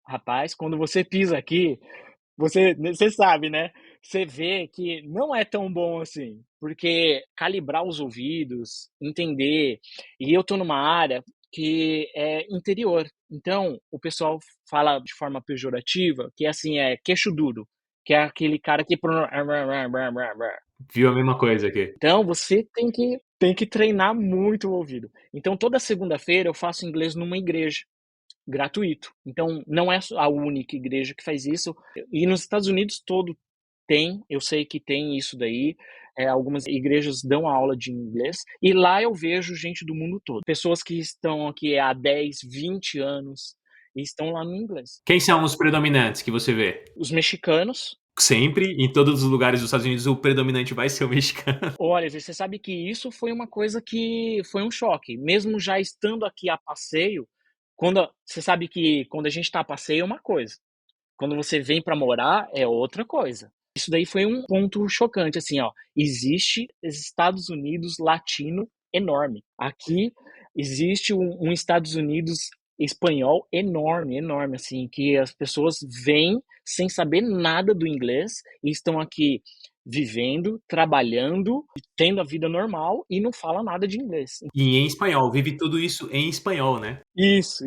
rapaz, quando você pisa aqui, você sabe, né, você vê que não é tão bom assim, porque calibrar os ouvidos, entender, e eu tô numa área que é interior, então o pessoal fala de forma pejorativa, que assim, queixo duro, que é aquele cara que Viu a mesma coisa aqui. então você tem que treinar muito o ouvido. Então toda segunda-feira eu faço inglês numa igreja gratuito. Então, não é a única igreja que faz isso. E nos Estados Unidos todo tem, eu sei que tem isso daí. Algumas igrejas dão aula de inglês. E lá eu vejo gente do mundo todo. Pessoas que estão aqui há 10, 20 anos e estão lá no inglês. Quem são os predominantes que você vê? Os mexicanos. Sempre, em todos os lugares dos Estados Unidos, o predominante vai ser o mexicano. Olha, você sabe que isso foi uma coisa que foi um choque. Mesmo já estando aqui a passeio, você sabe que quando a gente está a passeio é uma coisa. Quando você vem para morar, é outra coisa. Isso daí foi um ponto chocante, assim, ó. Existe Estados Unidos latino enorme. Aqui existe um Estados Unidos espanhol enorme, enorme, assim, que as pessoas vêm sem saber nada do inglês e estão aqui vivendo, trabalhando, tendo a vida normal e não fala nada de inglês. E em espanhol, vive tudo isso em espanhol, né. Isso,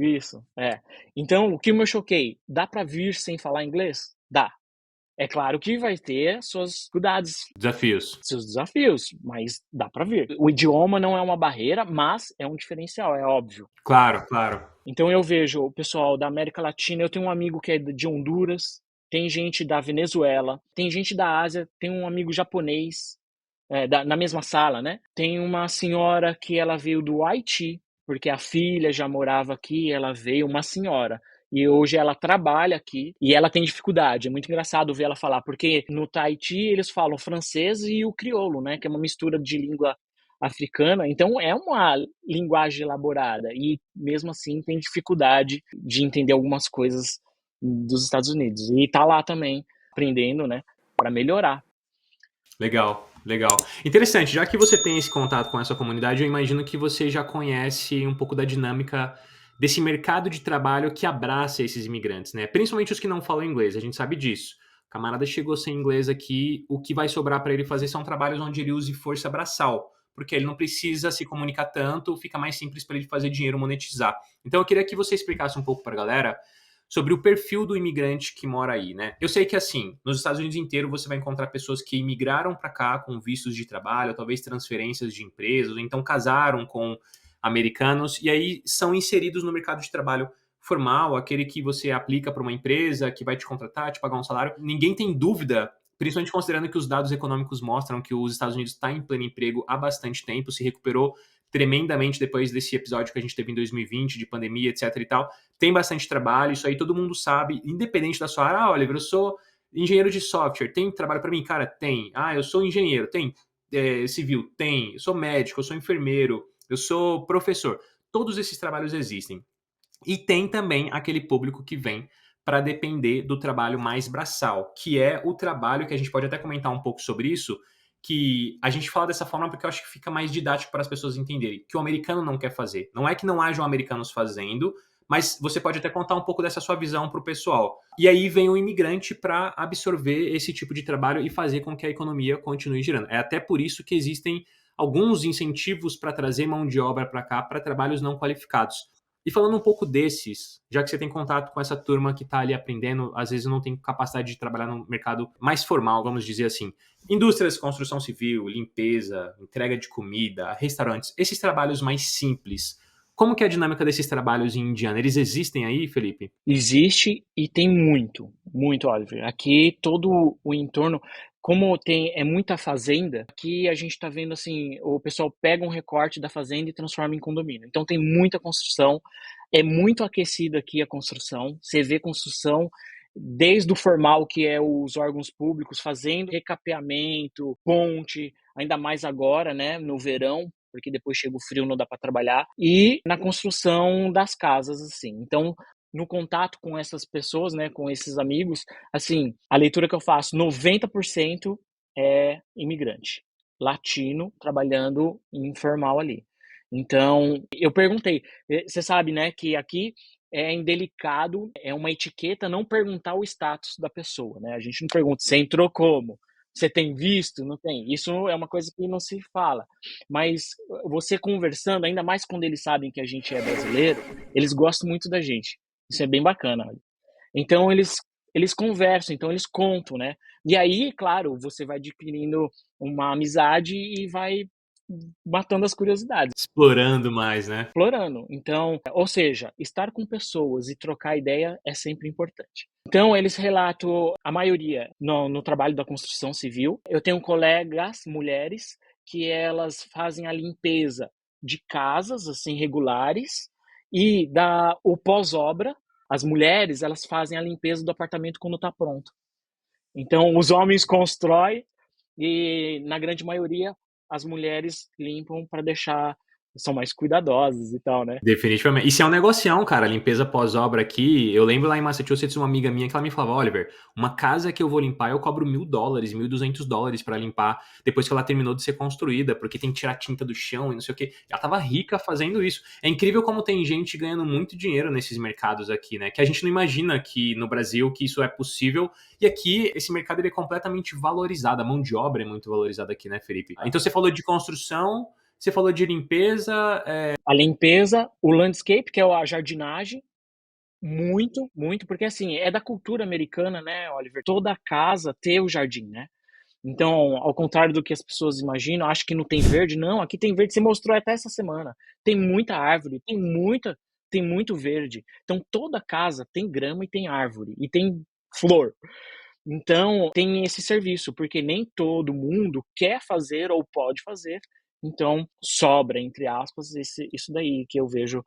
é. Então, o que eu me choquei, dá pra vir sem falar inglês? Dá. É claro que vai ter suas dificuldades, Desafios. seus desafios, mas dá pra vir. O idioma não é uma barreira, mas é um diferencial, é óbvio. Claro, claro. Então eu vejo o pessoal da América Latina, eu tenho um amigo que é de Honduras, tem gente da Venezuela, tem gente da Ásia, tem um amigo japonês, na mesma sala, né? Tem uma senhora que ela veio do Haiti, porque a filha já morava aqui, ela veio, uma senhora. E hoje ela trabalha aqui e ela tem dificuldade. É muito engraçado ver ela falar, porque no Tahiti eles falam francês e o crioulo, né? Que é uma mistura de língua africana. Então é uma linguagem elaborada e mesmo assim tem dificuldade de entender algumas coisas dos Estados Unidos. E tá lá também aprendendo, né? Para melhorar. Legal, legal. Interessante, já que você tem esse contato com essa comunidade, eu imagino que você já conhece um pouco da dinâmica desse mercado de trabalho que abraça esses imigrantes, né? Principalmente os que não falam inglês, a gente sabe disso. O camarada chegou sem inglês aqui, o que vai sobrar para ele fazer são trabalhos onde ele use força braçal, porque ele não precisa se comunicar tanto, fica mais simples para ele fazer dinheiro monetizar. Então eu queria que você explicasse um pouco para a galera sobre o perfil do imigrante que mora aí, né? Eu sei que assim, nos Estados Unidos inteiro você vai encontrar pessoas que imigraram para cá com vistos de trabalho, talvez transferências de empresas, ou então casaram com americanos e aí são inseridos no mercado de trabalho formal, aquele que você aplica para uma empresa que vai te contratar, te pagar um salário. Ninguém tem dúvida, principalmente considerando que os dados econômicos mostram que os Estados Unidos está em pleno emprego há bastante tempo, se recuperou tremendamente depois desse episódio que a gente teve em 2020, de pandemia, etc e tal. Tem bastante trabalho, isso aí todo mundo sabe, independente da sua área. Ah, Oliver, eu sou engenheiro de software, tem trabalho para mim? Cara, tem. Ah, eu sou engenheiro, tem. Civil, tem. Eu sou médico, eu sou enfermeiro, eu sou professor. Todos esses trabalhos existem. E tem também aquele público que vem para depender do trabalho mais braçal, que é o trabalho que a gente pode até comentar um pouco sobre isso, que a gente fala dessa forma porque eu acho que fica mais didático para as pessoas entenderem, que o americano não quer fazer. Não é que não hajam americanos fazendo, mas você pode até contar um pouco dessa sua visão para o pessoal. E aí vem o imigrante para absorver esse tipo de trabalho e fazer com que a economia continue girando. É até por isso que existem alguns incentivos para trazer mão de obra para cá para trabalhos não qualificados. E falando um pouco desses, já que você tem contato com essa turma que está ali aprendendo, às vezes não tem capacidade de trabalhar no mercado mais formal, vamos dizer assim. Indústrias, construção civil, limpeza, entrega de comida, restaurantes, esses trabalhos mais simples. Como que é a dinâmica desses trabalhos em Indiana? Eles existem aí, Felipe? Existe e tem muito, muito, Oliver. Aqui todo o entorno, como tem é muita fazenda, aqui a gente está vendo assim, o pessoal pega um recorte da fazenda e transforma em condomínio. Então tem muita construção, é muito aquecida aqui a construção. Você vê construção desde o formal, que é os órgãos públicos fazendo recapeamento, ponte, ainda mais agora, né, no verão, porque depois chega o frio, não dá para trabalhar, e na construção das casas, assim. Então, no contato com essas pessoas, né, com esses amigos, assim, a leitura que eu faço, 90% é imigrante, latino, trabalhando informal ali. Então, eu perguntei, você sabe, né, que aqui é indelicado, é uma etiqueta não perguntar o status da pessoa, né? A gente não pergunta, você entrou como? Você tem visto? Não tem. Isso é uma coisa que não se fala. Mas você conversando, ainda mais quando eles sabem que a gente é brasileiro, eles gostam muito da gente. Isso é bem bacana. Então eles conversam, então eles contam, né? E aí, claro, você vai adquirindo uma amizade e vai matando as curiosidades, Explorando mais, né? explorando. Então, ou seja, estar com pessoas e trocar ideia é sempre importante. Então, eles relatam a maioria no trabalho da construção civil. Eu tenho colegas mulheres que elas fazem a limpeza de casas assim regulares e o pós-obra. As mulheres elas fazem a limpeza do apartamento quando está pronto. Então, os homens constroem e na grande maioria as mulheres limpam para deixar são mais cuidadosas e tal, né. Definitivamente. Isso é um negocião, cara, limpeza pós-obra aqui. Eu lembro lá em Massachusetts, uma amiga minha que ela me falava: Oliver, uma casa que eu vou limpar, eu cobro $1.000, $1.200 pra limpar depois que ela terminou de ser construída, porque tem que tirar tinta do chão e não sei o quê. Ela tava rica fazendo isso. É incrível como tem gente ganhando muito dinheiro nesses mercados aqui, né? Que a gente não imagina aqui no Brasil que isso é possível. E aqui, esse mercado ele é completamente valorizado. A mão de obra é muito valorizada aqui, né, Felipe? Então você falou de construção, você falou de limpeza, A limpeza, o landscape, que é a jardinagem, muito, muito, porque assim, é da cultura americana, né, Oliver, toda casa ter o jardim, né. Então, ao contrário do que as pessoas imaginam, acho que não tem verde, não, aqui tem verde, você mostrou até essa semana. Tem muita árvore, tem muito verde. Então toda casa tem grama e tem árvore, e tem flor. Então, tem esse serviço, porque nem todo mundo quer fazer ou pode fazer, então sobra, entre aspas, isso daí que eu vejo,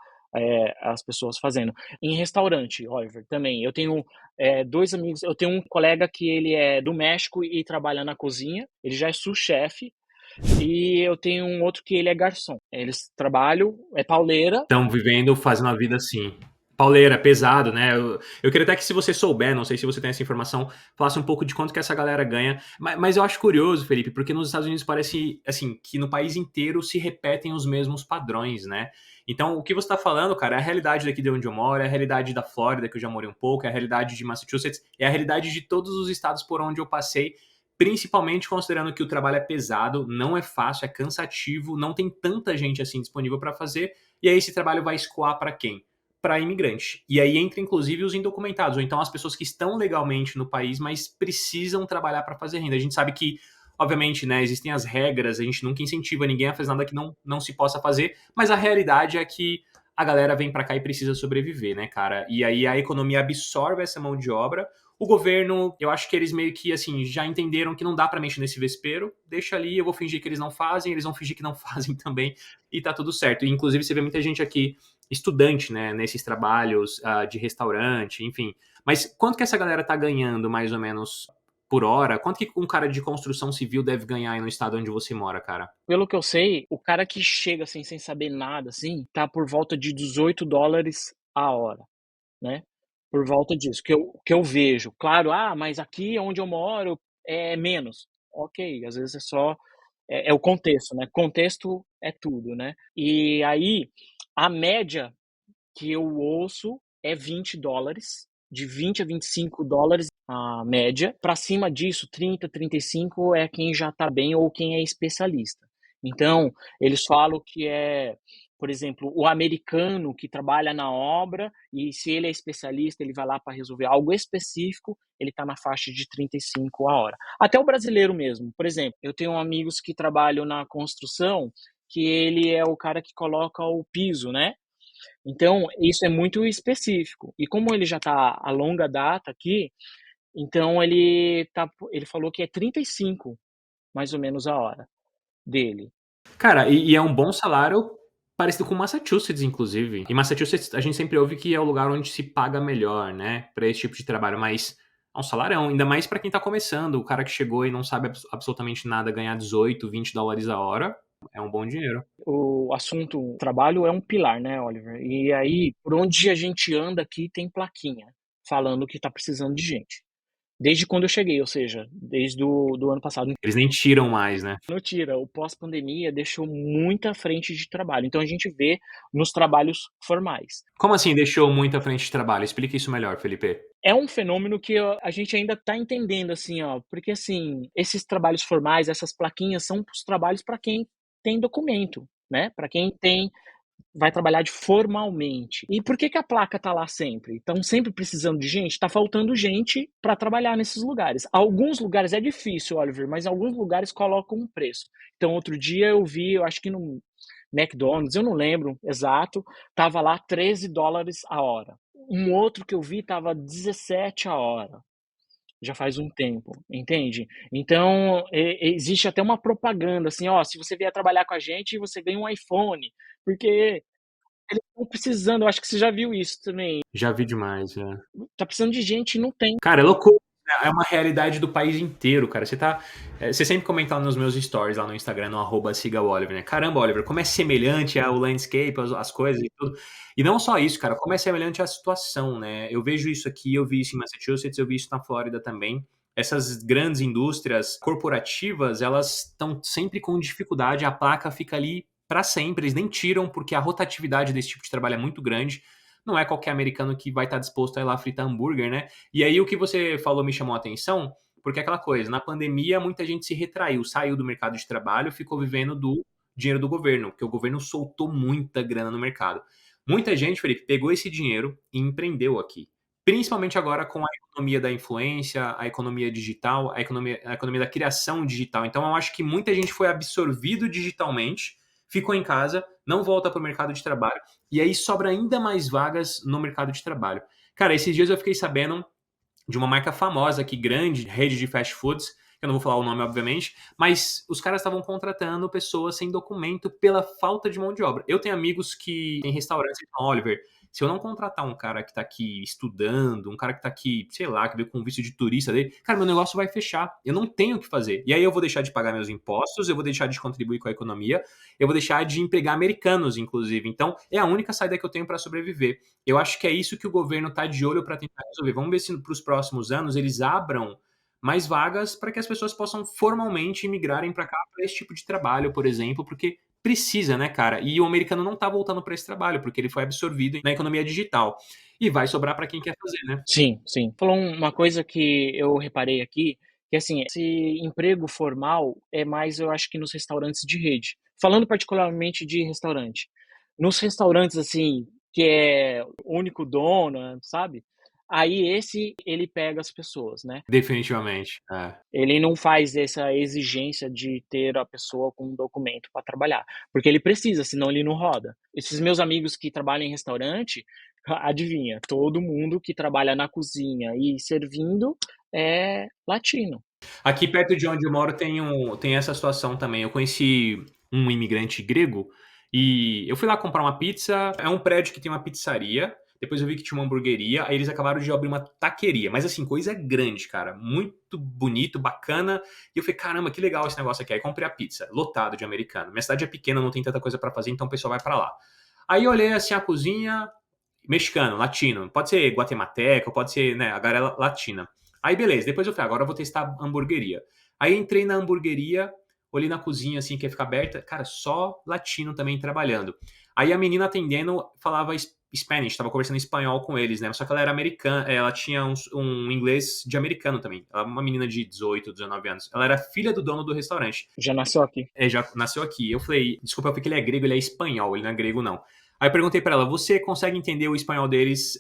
as pessoas fazendo. Em restaurante, Oliver, também, eu tenho, 2 amigos, eu tenho um colega que ele é do México e trabalha na cozinha, ele já é sous-chefe, e eu tenho um outro que ele é garçom. Eles trabalham, é pauleira. estão vivendo, fazendo a vida assim. Pauleira, pesado, né? Eu queria até que, se você souber, não sei se você tem essa informação, falasse um pouco de quanto que essa galera ganha. Mas eu acho curioso, Felipe, porque nos Estados Unidos parece assim que no país inteiro se repetem os mesmos padrões, né? Então, o que você está falando, cara, é a realidade daqui de onde eu moro, é a realidade da Flórida, que eu já morei um pouco, é a realidade de Massachusetts, é a realidade de todos os estados por onde eu passei, principalmente considerando que o trabalho é pesado, não é fácil, é cansativo, não tem tanta gente assim disponível para fazer, e aí esse trabalho vai escoar para quem? Para imigrante. E aí entra inclusive os indocumentados, ou então as pessoas que estão legalmente no país, mas precisam trabalhar para fazer renda. A gente sabe que, obviamente, né, existem as regras, a gente nunca incentiva ninguém a fazer nada que não se possa fazer, mas a realidade é que a galera vem para cá e precisa sobreviver, né, cara? E aí a economia absorve essa mão de obra. O governo, eu acho que eles meio que, assim, já entenderam que não dá para mexer nesse vespeiro, deixa ali, eu vou fingir que eles não fazem, eles vão fingir que não fazem também, e tá tudo certo. E, inclusive, você vê muita gente aqui, estudante, né, nesses trabalhos de restaurante, enfim. Mas quanto que essa galera tá ganhando, mais ou menos, por hora? Quanto que um cara de construção civil deve ganhar aí no estado onde você mora, cara? Pelo que eu sei, o cara que chega, assim, sem saber nada, assim, tá por volta de $18 a hora, né, por volta disso, que eu vejo. Claro, mas aqui onde eu moro é menos. Ok, às vezes é só o contexto, né, contexto é tudo, né. E aí, a média que eu ouço é $20, de 20 a $25 a média. Para cima disso, 30, 35 é quem já está bem ou quem é especialista. Então, eles falam que por exemplo, o americano que trabalha na obra e, se ele é especialista, ele vai lá para resolver algo específico, ele está na faixa de 35 a hora. Até o brasileiro mesmo. Por exemplo, eu tenho amigos que trabalham na construção, que ele é o cara que coloca o piso, né? Então, isso é muito específico. E como ele já está a longa data aqui, então ele falou que é 35, mais ou menos, a hora dele. Cara, e é um bom salário parecido com Massachusetts, inclusive. Em Massachusetts, a gente sempre ouve que é o lugar onde se paga melhor, né, pra esse tipo de trabalho, mas é um salarão, ainda mais pra quem tá começando. O cara que chegou e não sabe absolutamente nada, ganhar 18, $20 a hora, é um bom dinheiro. O assunto trabalho é um pilar, né, Oliver? E aí, por onde a gente anda aqui, tem plaquinha falando que está precisando de gente. Desde quando eu cheguei, ou seja, desde do ano passado. Eles nem tiram mais, né. Não tira, o pós-pandemia deixou muita frente de trabalho, então a gente vê nos trabalhos formais. Como assim deixou muito à frente de trabalho? Explica isso melhor, Felipe. É um fenômeno que a gente ainda está entendendo, assim, ó, porque, assim, esses trabalhos formais, essas plaquinhas são os trabalhos para quem tem documento, né, para quem vai trabalhar de formalmente. E por que que a placa tá lá sempre? Estão sempre precisando de gente? Tá faltando gente para trabalhar nesses lugares. Alguns lugares é difícil, Oliver, mas alguns lugares colocam um preço. Então, outro dia eu vi, eu acho que no McDonald's, eu não lembro exato, tava lá $13 a hora. Um outro que eu vi tava 17 a hora. Já faz um tempo, entende? Então, existe até uma propaganda assim: "Ó, se você vier trabalhar com a gente, você ganha um iPhone", porque eles estão precisando, eu acho que você já viu isso também. Já vi demais, é. Tá precisando de gente e não tem. Cara, é loucura, É uma realidade do país inteiro, cara. Você sempre comenta lá nos meus stories, lá no Instagram, no siga o Oliver, né? Caramba, Oliver, como é semelhante ao landscape, as coisas e tudo. E não só isso, cara, como é semelhante à situação, né? Eu vejo isso aqui, eu vi isso em Massachusetts, eu vi isso na Flórida também. Essas grandes indústrias corporativas, elas estão sempre com dificuldade, a placa fica ali para sempre, eles nem tiram porque a rotatividade desse tipo de trabalho é muito grande. Não é qualquer americano que vai estar disposto a ir lá fritar hambúrguer, né? E aí o que você falou me chamou a atenção, porque é aquela coisa, na pandemia muita gente se retraiu, saiu do mercado de trabalho, ficou vivendo do dinheiro do governo, porque o governo soltou muita grana no mercado. Muita gente, Felipe, pegou esse dinheiro e empreendeu aqui. Principalmente agora com a economia da influência, a economia digital, a economia da criação digital. Então eu acho que muita gente foi absorvido digitalmente, ficou em casa, não volta para o mercado de trabalho, e aí sobra ainda mais vagas no mercado de trabalho. Cara, esses dias eu fiquei sabendo de uma marca famosa aqui, grande, rede de fast foods, que eu não vou falar o nome, obviamente, mas os caras estavam contratando pessoas sem documento pela falta de mão de obra. Eu tenho amigos que têm restaurantes e falam, Oliver, se eu não contratar um cara que tá aqui estudando, um cara que tá aqui, sei lá, que veio com visto de turista dele, cara, meu negócio vai fechar. Eu não tenho o que fazer. E aí eu vou deixar de pagar meus impostos, eu vou deixar de contribuir com a economia, eu vou deixar de empregar americanos, inclusive. Então, é a única saída que eu tenho para sobreviver. Eu acho que é isso que o governo está de olho para tentar resolver. Vamos ver se para os próximos anos eles abram mais vagas para que as pessoas possam formalmente imigrarem para cá para esse tipo de trabalho, por exemplo, porque precisa, né, cara? E o americano não está voltando para esse trabalho, porque ele foi absorvido na economia digital. E vai sobrar para quem quer fazer, né? Sim, sim. Falou uma coisa que eu reparei aqui, que assim, esse emprego formal é mais, eu acho que nos restaurantes de rede. Falando particularmente de restaurante. Nos restaurantes, assim, que é o único dono, sabe? Aí esse, ele pega as pessoas, né? Definitivamente. É. Ele não faz essa exigência de ter a pessoa com um documento para trabalhar, porque ele precisa, senão ele não roda. Esses meus amigos que trabalham em restaurante, adivinha, todo mundo que trabalha na cozinha e servindo é latino. Aqui perto de onde eu moro tem essa situação também. Eu conheci um imigrante grego e eu fui lá comprar uma pizza. É um prédio que tem uma pizzaria. Depois eu vi que tinha uma hamburgueria. Aí eles acabaram de abrir uma taqueria. Mas assim, coisa grande, cara. Muito bonito, bacana. E eu falei, caramba, que legal esse negócio aqui. Aí comprei a pizza, lotado de americano. Minha cidade é pequena, não tem tanta coisa pra fazer, então o pessoal vai pra lá. Aí eu olhei assim a cozinha, mexicano, latino. Pode ser guatemalteco, pode ser, né, a galera latina. Aí beleza, depois eu falei, agora eu vou testar a hamburgueria. Aí entrei na hamburgueria, olhei na cozinha assim, que ia ficar aberta, cara, só latino também trabalhando. Aí a menina atendendo falava Spanish, tava conversando em espanhol com eles, né? Só que ela era americana, ela tinha um inglês de americano também. Ela, uma menina de 18, 19 anos. Ela era filha do dono do restaurante. Já nasceu aqui. Já nasceu aqui. Eu falei, desculpa, porque ele é grego, ele é espanhol, ele não é grego, não. Aí eu perguntei pra ela, você consegue entender o espanhol deles?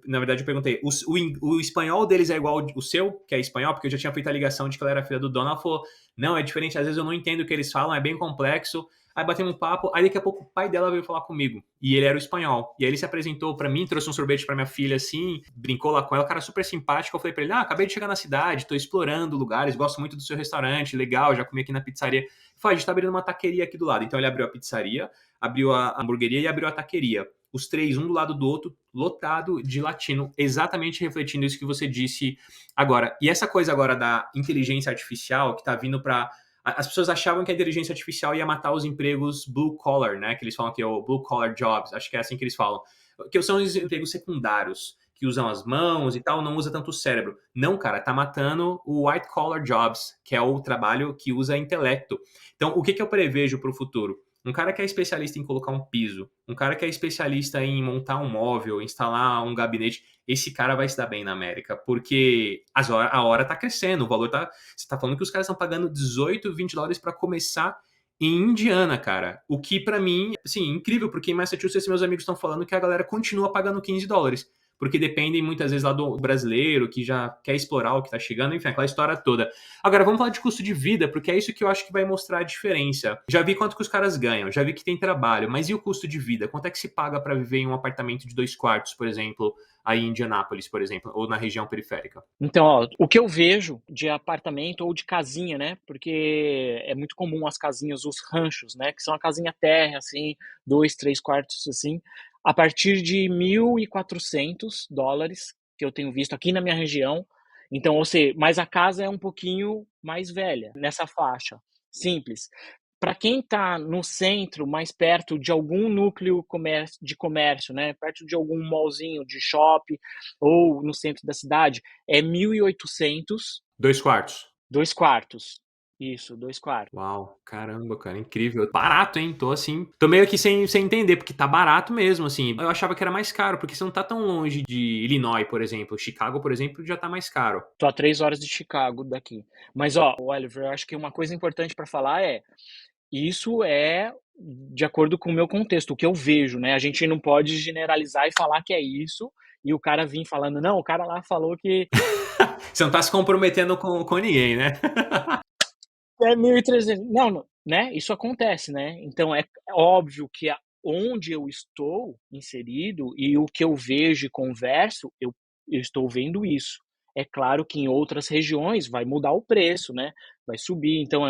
Na verdade, eu perguntei, o espanhol deles é igual o seu, que é espanhol? Porque eu já tinha feito a ligação de que ela era filha do dono. Ela falou, não, é diferente, às vezes eu não entendo o que eles falam, é bem complexo. Aí batemos um papo, aí daqui a pouco o pai dela veio falar comigo, e ele era o espanhol. E aí ele se apresentou pra mim, trouxe um sorvete pra minha filha, assim, brincou lá com ela, cara super simpático. Eu falei pra ele, acabei de chegar na cidade, tô explorando lugares, gosto muito do seu restaurante, legal, já comi aqui na pizzaria. Ele falou, a gente tá abrindo uma taqueria aqui do lado. Então ele abriu a pizzaria, abriu a hamburgueria e abriu a taqueria. Os três, um do lado do outro, lotado de latino, exatamente refletindo isso que você disse agora. E essa coisa agora da inteligência artificial que está vindo para. As pessoas achavam que a inteligência artificial ia matar os empregos blue collar, né? Que eles falam que é o blue collar jobs, acho que é assim que eles falam. Que são os empregos secundários, que usam as mãos e tal, não usa tanto o cérebro. Não, cara, tá matando o white collar jobs, que é o trabalho que usa intelecto. Então, o que eu prevejo para o futuro? Um cara que é especialista em colocar um piso, um cara que é especialista em montar um móvel, instalar um gabinete, esse cara vai se dar bem na América, porque a hora tá crescendo, o valor tá. Você tá falando que os caras estão pagando 18, 20 dólares para começar em Indiana, cara. O que para mim, assim, incrível, porque em Massachusetts meus amigos estão falando que a galera continua pagando 15 dólares. Porque dependem muitas vezes lá do brasileiro que já quer explorar o que tá chegando, enfim, aquela história toda. Agora, vamos falar de custo de vida, porque é isso que eu acho que vai mostrar a diferença. Já vi quanto que os caras ganham, já vi que tem trabalho, mas e o custo de vida? Quanto é que se paga para viver em um apartamento de 2 quartos, por exemplo, aí em Indianápolis, por exemplo, ou na região periférica? Então, ó, o que eu vejo de apartamento ou de casinha, né? Porque é muito comum as casinhas, os ranchos, né? Que são a casinha térrea, assim, 2, 3 quartos, assim, a partir de US$ 1.400, que eu tenho visto aqui na minha região. Então, ou seja, mas a casa é um pouquinho mais velha, nessa faixa, simples. Para quem está no centro, mais perto de algum núcleo de comércio, né, perto de algum mallzinho de shopping ou no centro da cidade, é 1.800, 2 quartos? 2 quartos. Isso, 2 quartos. Uau, caramba, cara, incrível. Barato, hein? Tô assim, tô meio que sem entender, porque tá barato mesmo, assim. Eu achava que era mais caro, porque você não tá tão longe de Illinois, por exemplo. Chicago, por exemplo, já tá mais caro. Tô a 3 horas de Chicago daqui. Mas ó, Oliver, eu acho que uma coisa importante para falar é, isso é de acordo com o meu contexto, o que eu vejo, né, a gente não pode generalizar e falar que é isso, e o cara vir falando: "Não, o cara lá falou que Você não tá se comprometendo com ninguém, né? é 1.300". Não, não, né, isso acontece, né. Então é óbvio que onde eu estou inserido e o que eu vejo e converso, eu estou vendo isso. É claro que em outras regiões vai mudar o preço, né, vai subir, então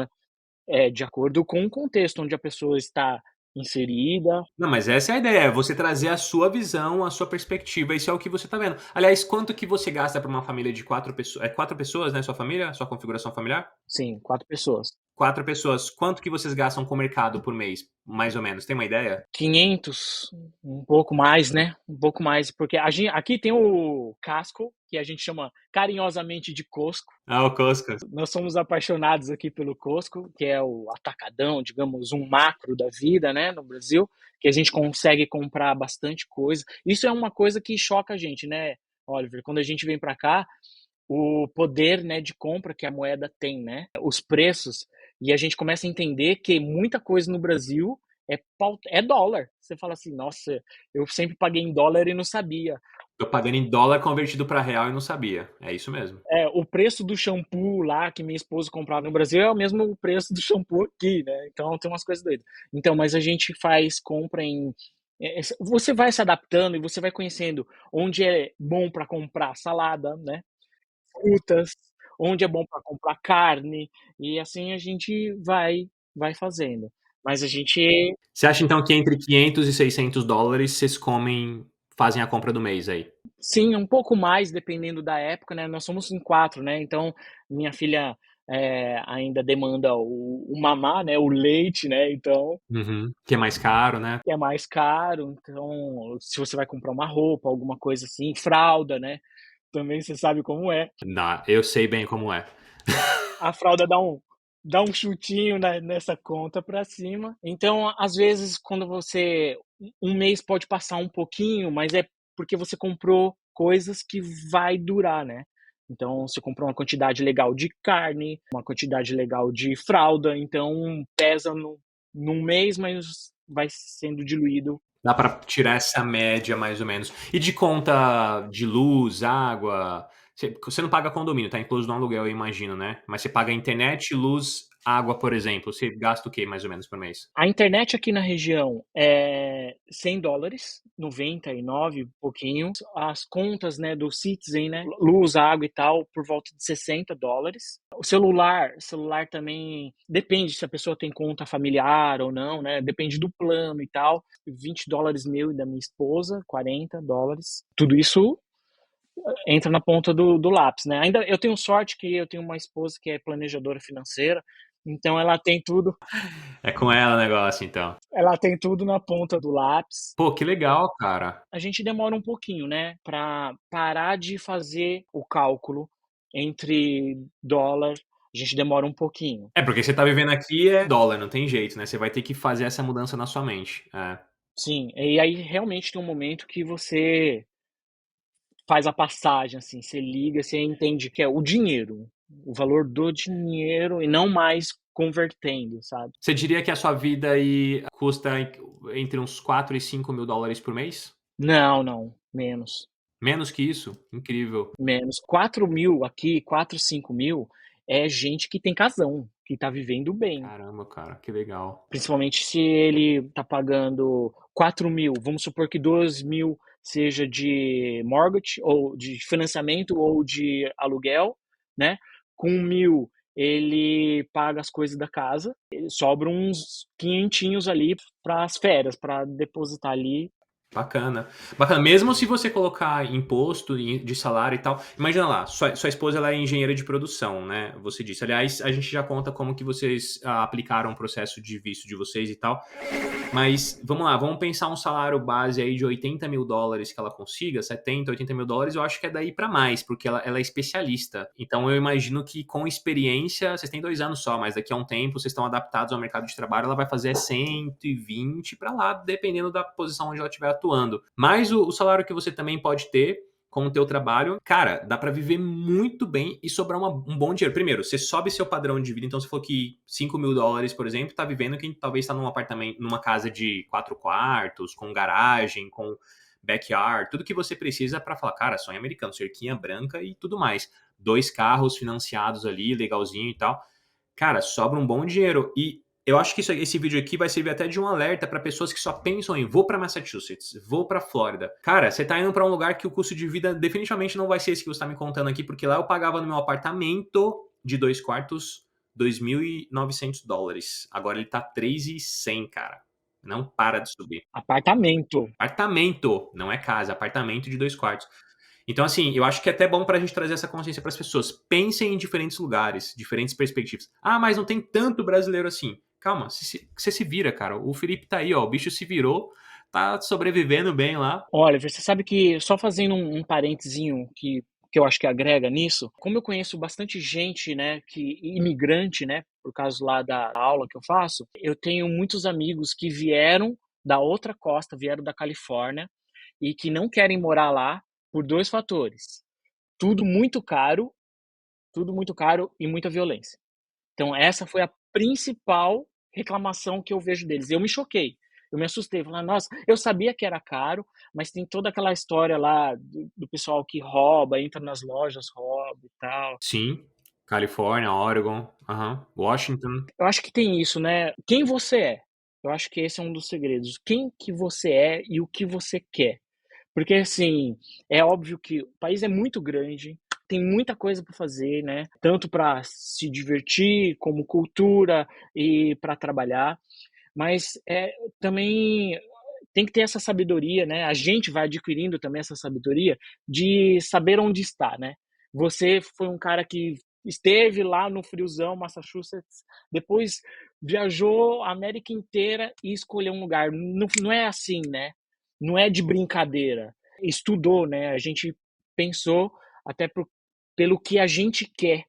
é de acordo com o contexto onde a pessoa está inserida. Não, mas essa é a ideia, é você trazer a sua visão, a sua perspectiva, isso é o que você tá vendo. Aliás, quanto que você gasta pra uma família de 4 pessoas? É 4 pessoas, né, sua família? Sua configuração familiar? Sim, 4 pessoas. 4 pessoas. Quanto que vocês gastam com o mercado por mês, mais ou menos, tem uma ideia? 500, um pouco mais, né, um pouco mais, porque aqui tem o Costco, que a gente chama carinhosamente de Costco. Ah, o Costco. Nós somos apaixonados aqui pelo Costco, que é o atacadão, digamos, um macro da vida, né, no Brasil, que a gente consegue comprar bastante coisa. Isso é uma coisa que choca a gente, né, Oliver, quando a gente vem para cá, o poder, né, de compra que a moeda tem, né, os preços, e a gente começa a entender que muita coisa no Brasil é dólar. Você fala assim: "Nossa, eu sempre paguei em dólar e não sabia". Tô pagando em dólar convertido pra real e não sabia. É isso mesmo. É, o preço do shampoo lá que minha esposa comprava no Brasil é o mesmo preço do shampoo aqui, né, então tem umas coisas doidas. Então, mas a gente faz compra em você vai se adaptando e você vai conhecendo onde é bom para comprar salada, né, frutas, onde é bom para comprar carne, e assim a gente vai fazendo. Mas a gente Você acha então que entre 500 e 600 dólares vocês fazem a compra do mês aí? sim, um pouco mais dependendo da época, né, nós somos em 4, né, então minha filha, ainda demanda o mamar, né, o leite, né, então Uhum. Que é mais caro, né? é mais caro, então se você vai comprar uma roupa, alguma coisa assim, fralda, né, também você sabe como é. Não, eu sei bem como é. A fralda dá um chutinho nessa conta para cima. Então, às vezes, quando você um mês pode passar um pouquinho, mas é porque você comprou coisas que vai durar, né. Então, você comprou uma quantidade legal de carne, uma quantidade legal de fralda, então pesa num mês, mas vai sendo diluído. Dá pra tirar essa média mais ou menos. E de conta de luz, água, você não paga condomínio, tá incluso no aluguel, eu imagino, né? Mas você paga internet, luz, água, por exemplo, você gasta o quê mais ou menos por mês? A internet aqui na região é $100, 99 e pouquinho. As contas, né, do Citizen, né, luz, água e tal, por volta de $60. O celular também depende se a pessoa tem conta familiar ou não, né, depende do plano e tal. $20 meu e da minha esposa, $40. Tudo isso entra na ponta do lápis, né. Ainda eu tenho sorte que eu tenho uma esposa que é planejadora financeira, então É com ela o negócio, então. ela tem tudo na ponta do lápis. Pô, que legal, cara. A gente demora um pouquinho, né, para parar de fazer o cálculo entre dólar, a gente demora um pouquinho. É, porque você tá vivendo aqui é dólar, não tem jeito, né? Você vai ter que fazer essa mudança na sua mente. É. Sim, e aí realmente tem um momento que você faz a passagem, assim, você liga, você entende que é o dinheiro, o valor do dinheiro e não mais convertendo, sabe. Você diria que a sua vida aí custa entre uns 4 e 5 mil dólares por mês? Não, não, menos, Menos que isso? Incrível. menos. 4.000 aqui, 4, 5.000 é gente que tem casão, que tá vivendo bem. Caramba, cara, que legal. Principalmente se ele está pagando 4.000, vamos supor que 2.000 seja de mortgage ou de financiamento ou de aluguel, né, com 1.000 ele paga as coisas da casa, sobra uns quinhentinhos ali para as férias, para depositar ali. Bacana, bacana. Mesmo se você colocar imposto de salário e tal, imagina lá, sua esposa ela é engenheira de produção, né, você disse. Aliás, a gente já conta como que vocês, aplicaram o processo de visto de vocês e tal. Mas vamos lá, vamos pensar um salário base aí de $80.000 que ela consiga, 70, $80.000, eu acho que é daí para mais, porque ela é especialista. Então eu imagino que com experiência, vocês têm 2 anos só, mas daqui a um tempo vocês estão adaptados ao mercado de trabalho, ela vai fazer 120 para lá, dependendo da posição onde ela estiver atuando. Mas o salário que você também pode ter com o teu trabalho, cara, dá pra viver muito bem e sobrar um bom dinheiro. Primeiro, você sobe seu padrão de vida, então você falou que $5.000, por exemplo, tá vivendo quem talvez tá num apartamento, numa casa de 4 quartos, com garagem, com backyard, tudo que você precisa pra falar, cara, sonho americano, cerquinha branca e tudo mais. 2 carros financiados ali, legalzinho e tal. Cara, sobra um bom dinheiro. E eu acho que esse vídeo aqui vai servir até de um alerta para pessoas que só pensam em vou para Massachusetts, vou para Flórida. Cara, você tá indo para um lugar que o custo de vida definitivamente não vai ser esse que você tá me contando aqui, porque lá eu pagava no meu apartamento de 2 quartos $2.900. Agora ele tá 3.100, cara. Não para de subir. Apartamento. Apartamento, não é casa, apartamento de 2 quartos. Então, assim, eu acho que é até bom pra gente trazer essa consciência para as pessoas. Pensem em diferentes lugares, diferentes perspectivas. Ah, mas não tem tanto brasileiro assim. Calma, você se vira, cara. O Felipe tá aí, ó. O bicho se virou, tá sobrevivendo bem lá. Olha, você sabe que, só fazendo um parentezinho que eu acho que agrega nisso, como eu conheço bastante gente, né, que imigrante, né, por causa lá da aula que eu faço, eu tenho muitos amigos que vieram da outra costa, vieram da Califórnia e que não querem morar lá por 2 fatores: tudo muito caro e muita violência. Então essa foi a principal reclamação que eu vejo deles. Eu me choquei, eu me assustei, falei: "Nossa, eu sabia que era caro, mas tem toda aquela história lá do pessoal que rouba, entra nas lojas, rouba e tal". Sim, Califórnia, Oregon, aham, Washington. Eu acho que tem isso, né, quem você é, eu acho que esse é um dos segredos, quem que você é e o que você quer. Porque, assim, é óbvio que o país é muito grande, tem muita coisa para fazer, né, tanto para se divertir, como cultura e para trabalhar, mas, também tem que ter essa sabedoria, né, a gente vai adquirindo também essa sabedoria de saber onde está, né. Você foi um cara que esteve lá no friozão Massachusetts, depois viajou a América inteira e escolheu um lugar. Não é assim, né, não é de brincadeira. Estudou, né, a gente pensou até pelo que a gente quer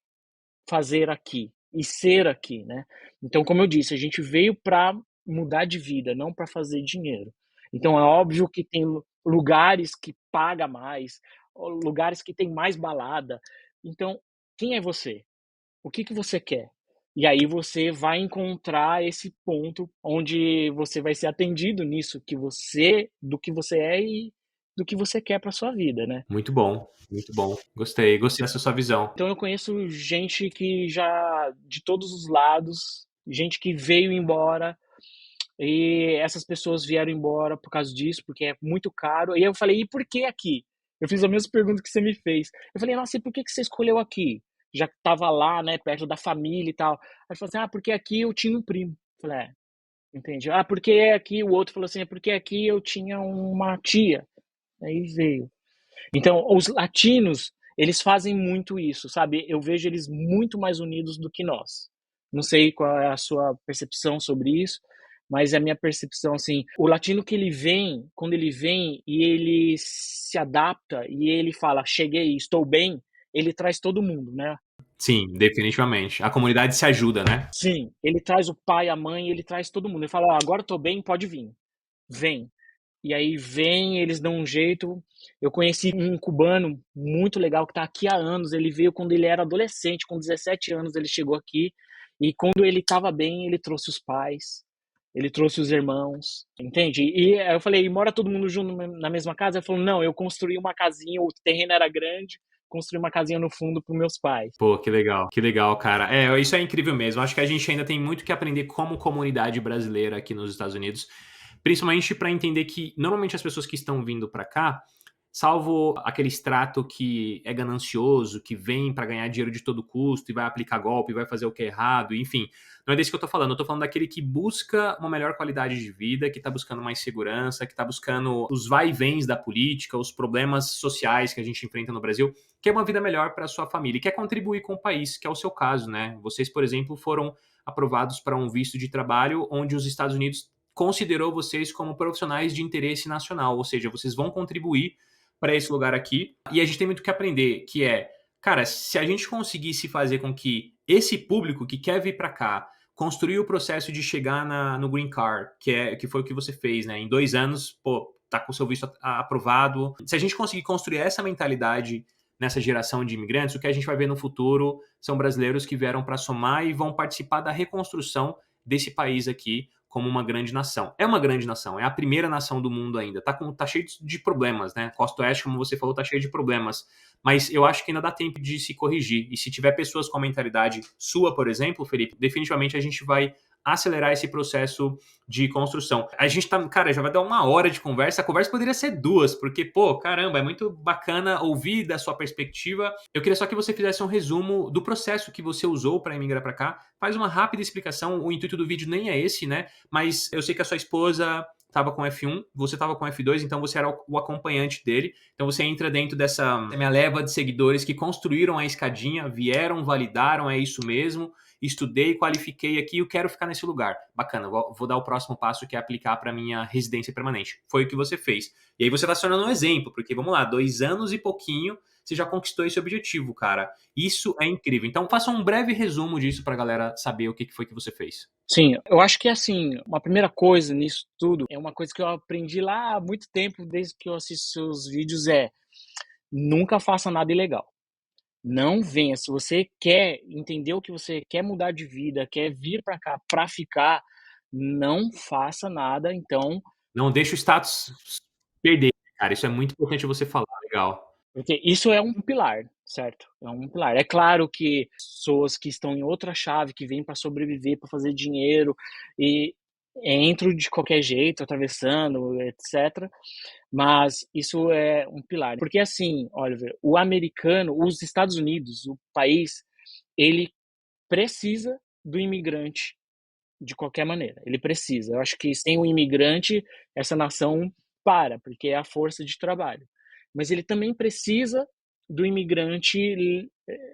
fazer aqui e ser aqui, né. Então, como eu disse, a gente veio para mudar de vida, não para fazer dinheiro. Então é óbvio que tem lugares que paga mais, lugares que tem mais balada. Então, quem é você? O que que você quer? E aí você vai encontrar esse ponto onde você vai ser atendido nisso que você do que você é e do que você quer para sua vida, né. Muito bom, muito bom. Gostei, gostei dessa sua visão. Então eu conheço gente que já de todos os lados, gente que veio embora, e essas pessoas vieram embora por causa disso, porque é muito caro. E eu falei: "E por que aqui?". Eu fiz a mesma pergunta que você me fez. Eu falei: "Nossa, e por que que você escolheu aqui?". Já que estava lá, né, perto da família e tal. Aí ele falou assim: "Ah, porque aqui eu tinha um primo". Eu falei: "É, entendi". "Ah, porque aqui", o outro falou assim: "É porque aqui eu tinha uma tia". Aí veio. Então, os latinos, eles fazem muito isso, sabe? Eu vejo eles muito mais unidos do que nós. Não sei qual é a sua percepção sobre isso, mas é a minha percepção, assim, o latino que ele vem, quando ele vem e ele se adapta e ele fala: "Cheguei, estou bem", ele traz todo mundo, né? Sim, definitivamente. A comunidade se ajuda, né? Sim, ele traz o pai, a mãe, ele traz todo mundo. Ele fala: "Ó, agora eu tô bem, pode vir, vem". E aí vem, eles dão um jeito. Eu conheci um cubano muito legal que está aqui há anos. Ele veio quando ele era adolescente, com 17 anos ele chegou aqui. E quando ele estava bem, ele trouxe os pais, ele trouxe os irmãos, entende? E aí eu falei: "E mora todo mundo junto na mesma casa?" Ele falou: "Não, eu construí uma casinha, o terreno era grande, construí uma casinha no fundo para os meus pais". Pô, que legal, cara. É, isso é incrível mesmo. Acho que a gente ainda tem muito que aprender como comunidade brasileira aqui nos Estados Unidos, principalmente para entender que normalmente as pessoas que estão vindo para cá salvo aquele extrato que é ganancioso, que vem para ganhar dinheiro de todo custo e vai aplicar golpe, vai fazer o que é errado, enfim. Não é desse que eu tô falando. Eu tô falando daquele que busca uma melhor qualidade de vida, que tá buscando mais segurança, que tá buscando os vai e vens da política, os problemas sociais que a gente enfrenta no Brasil, quer uma vida melhor para sua família e quer contribuir com o país, que é o seu caso, né? Vocês, por exemplo, foram aprovados para um visto de trabalho onde os Estados Unidos considerou vocês como profissionais de interesse nacional, ou seja, vocês vão contribuir para esse lugar aqui. E a gente tem muito que aprender, que é, cara, se a gente conseguisse fazer com que esse público que quer vir para cá construir o processo de chegar no Green Card, que foi o que você fez, né? Em 2 anos, pô, tá com o seu visto aprovado. Se a gente conseguir construir essa mentalidade nessa geração de imigrantes, o que a gente vai ver no futuro são brasileiros que vieram para somar e vão participar da reconstrução desse país aqui como uma grande nação. É uma grande nação, é a primeira nação do mundo ainda. Tá cheio de problemas, né? Costa Oeste, como você falou, tá cheio de problemas. Mas eu acho que ainda dá tempo de se corrigir. E se tiver pessoas com a mentalidade sua, por exemplo, Felipe, definitivamente a gente vai acelerar esse processo de construção. A gente tá, cara, já vai dar 1 hora de conversa. A conversa poderia ser 2, porque, pô, caramba, é muito bacana ouvir da sua perspectiva. Eu queria só que você fizesse um resumo do processo que você usou para emigrar para cá. Faz uma rápida explicação. O intuito do vídeo nem é esse, né? Mas eu sei que a sua esposa estava com F1, você estava com F2, então você era o acompanhante dele. Então você entra dentro dessa minha leva de seguidores que construíram a escadinha, vieram, validaram, é isso mesmo. Estudei, qualifiquei aqui, eu quero ficar nesse lugar. Bacana, vou dar o próximo passo que é aplicar para minha residência permanente. Foi o que você fez. E aí você está se tornando um exemplo, porque vamos lá, 2 anos e pouquinho, você já conquistou esse objetivo, cara. Isso é incrível. Então faça um breve resumo disso para a galera saber o que foi que você fez. Sim, eu acho que assim, uma primeira coisa nisso tudo, é uma coisa que eu aprendi lá há muito tempo, desde que eu assisto seus vídeos, nunca faça nada ilegal. Não venha, se você quer entender o que você quer mudar de vida, quer vir para cá para ficar, não faça nada, então, Não deixa o status perder, cara. Isso é muito importante você falar. Legal. porque isso é um pilar, certo? É um pilar. É claro que pessoas que estão em outra chave, que vêm para sobreviver, para fazer dinheiro e entram de qualquer jeito, atravessando, etc. Mas isso é um pilar. Porque assim, Oliver, o americano, os Estados Unidos, o país, ele precisa do imigrante de qualquer maneira. Ele precisa. Eu acho que sem o imigrante, essa nação para, porque é a força de trabalho. Mas ele também precisa do imigrante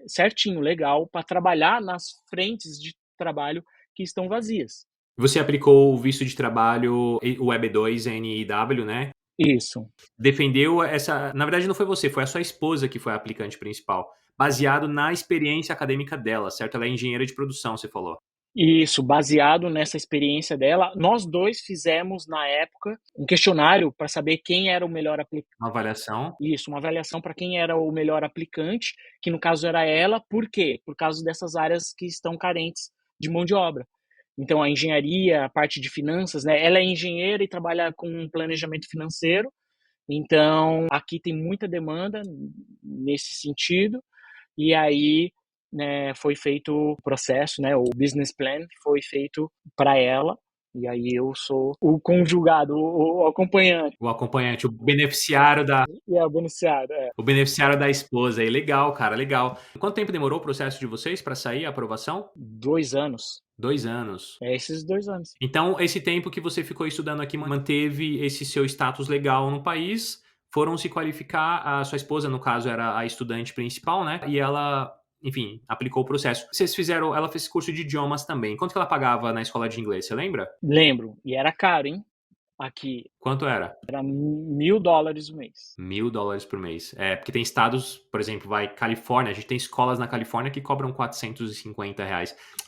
certinho, legal, para trabalhar nas frentes de trabalho que estão vazias. Você aplicou o visto de trabalho, o EB2 NIW, né? Isso. Defendeu essa. Na verdade, não foi você, foi a sua esposa que foi a aplicante principal. Baseado na experiência acadêmica dela, certo? Ela é engenheira de produção, você falou. Isso, baseado nessa experiência dela, nós dois fizemos, na época, um questionário para saber quem era o melhor aplicante. Uma avaliação. Isso, uma avaliação para quem era o melhor aplicante, que no caso era ela, por quê? Por causa dessas áreas que estão carentes de mão de obra. Então, a engenharia, a parte de finanças, né? Ela é engenheira e trabalha com planejamento financeiro, então aqui tem muita demanda nesse sentido, e aí, né, foi feito o processo, né, o business plan foi feito para ela, e aí eu sou o conjugado, o acompanhante, O acompanhante, o beneficiário da. e é o beneficiário, é. O beneficiário da esposa aí. Legal, cara, legal. Quanto tempo demorou o processo de vocês para sair a aprovação? 2 anos. 2 anos. É esses 2 anos. Então, esse tempo que você ficou estudando aqui manteve esse seu status legal no país, foram se qualificar, a sua esposa, no caso, era a estudante principal, né? E ela, enfim, aplicou o processo. Vocês fizeram, ela fez curso de idiomas também. Quanto que ela pagava na escola de inglês, você lembra? Lembro, e era caro, hein? Aqui, Quanto era? era $1.000 o mês. $1.000 por mês. É, porque tem estados, por exemplo, vai Califórnia, a gente tem escolas na Califórnia que cobram R$ 450.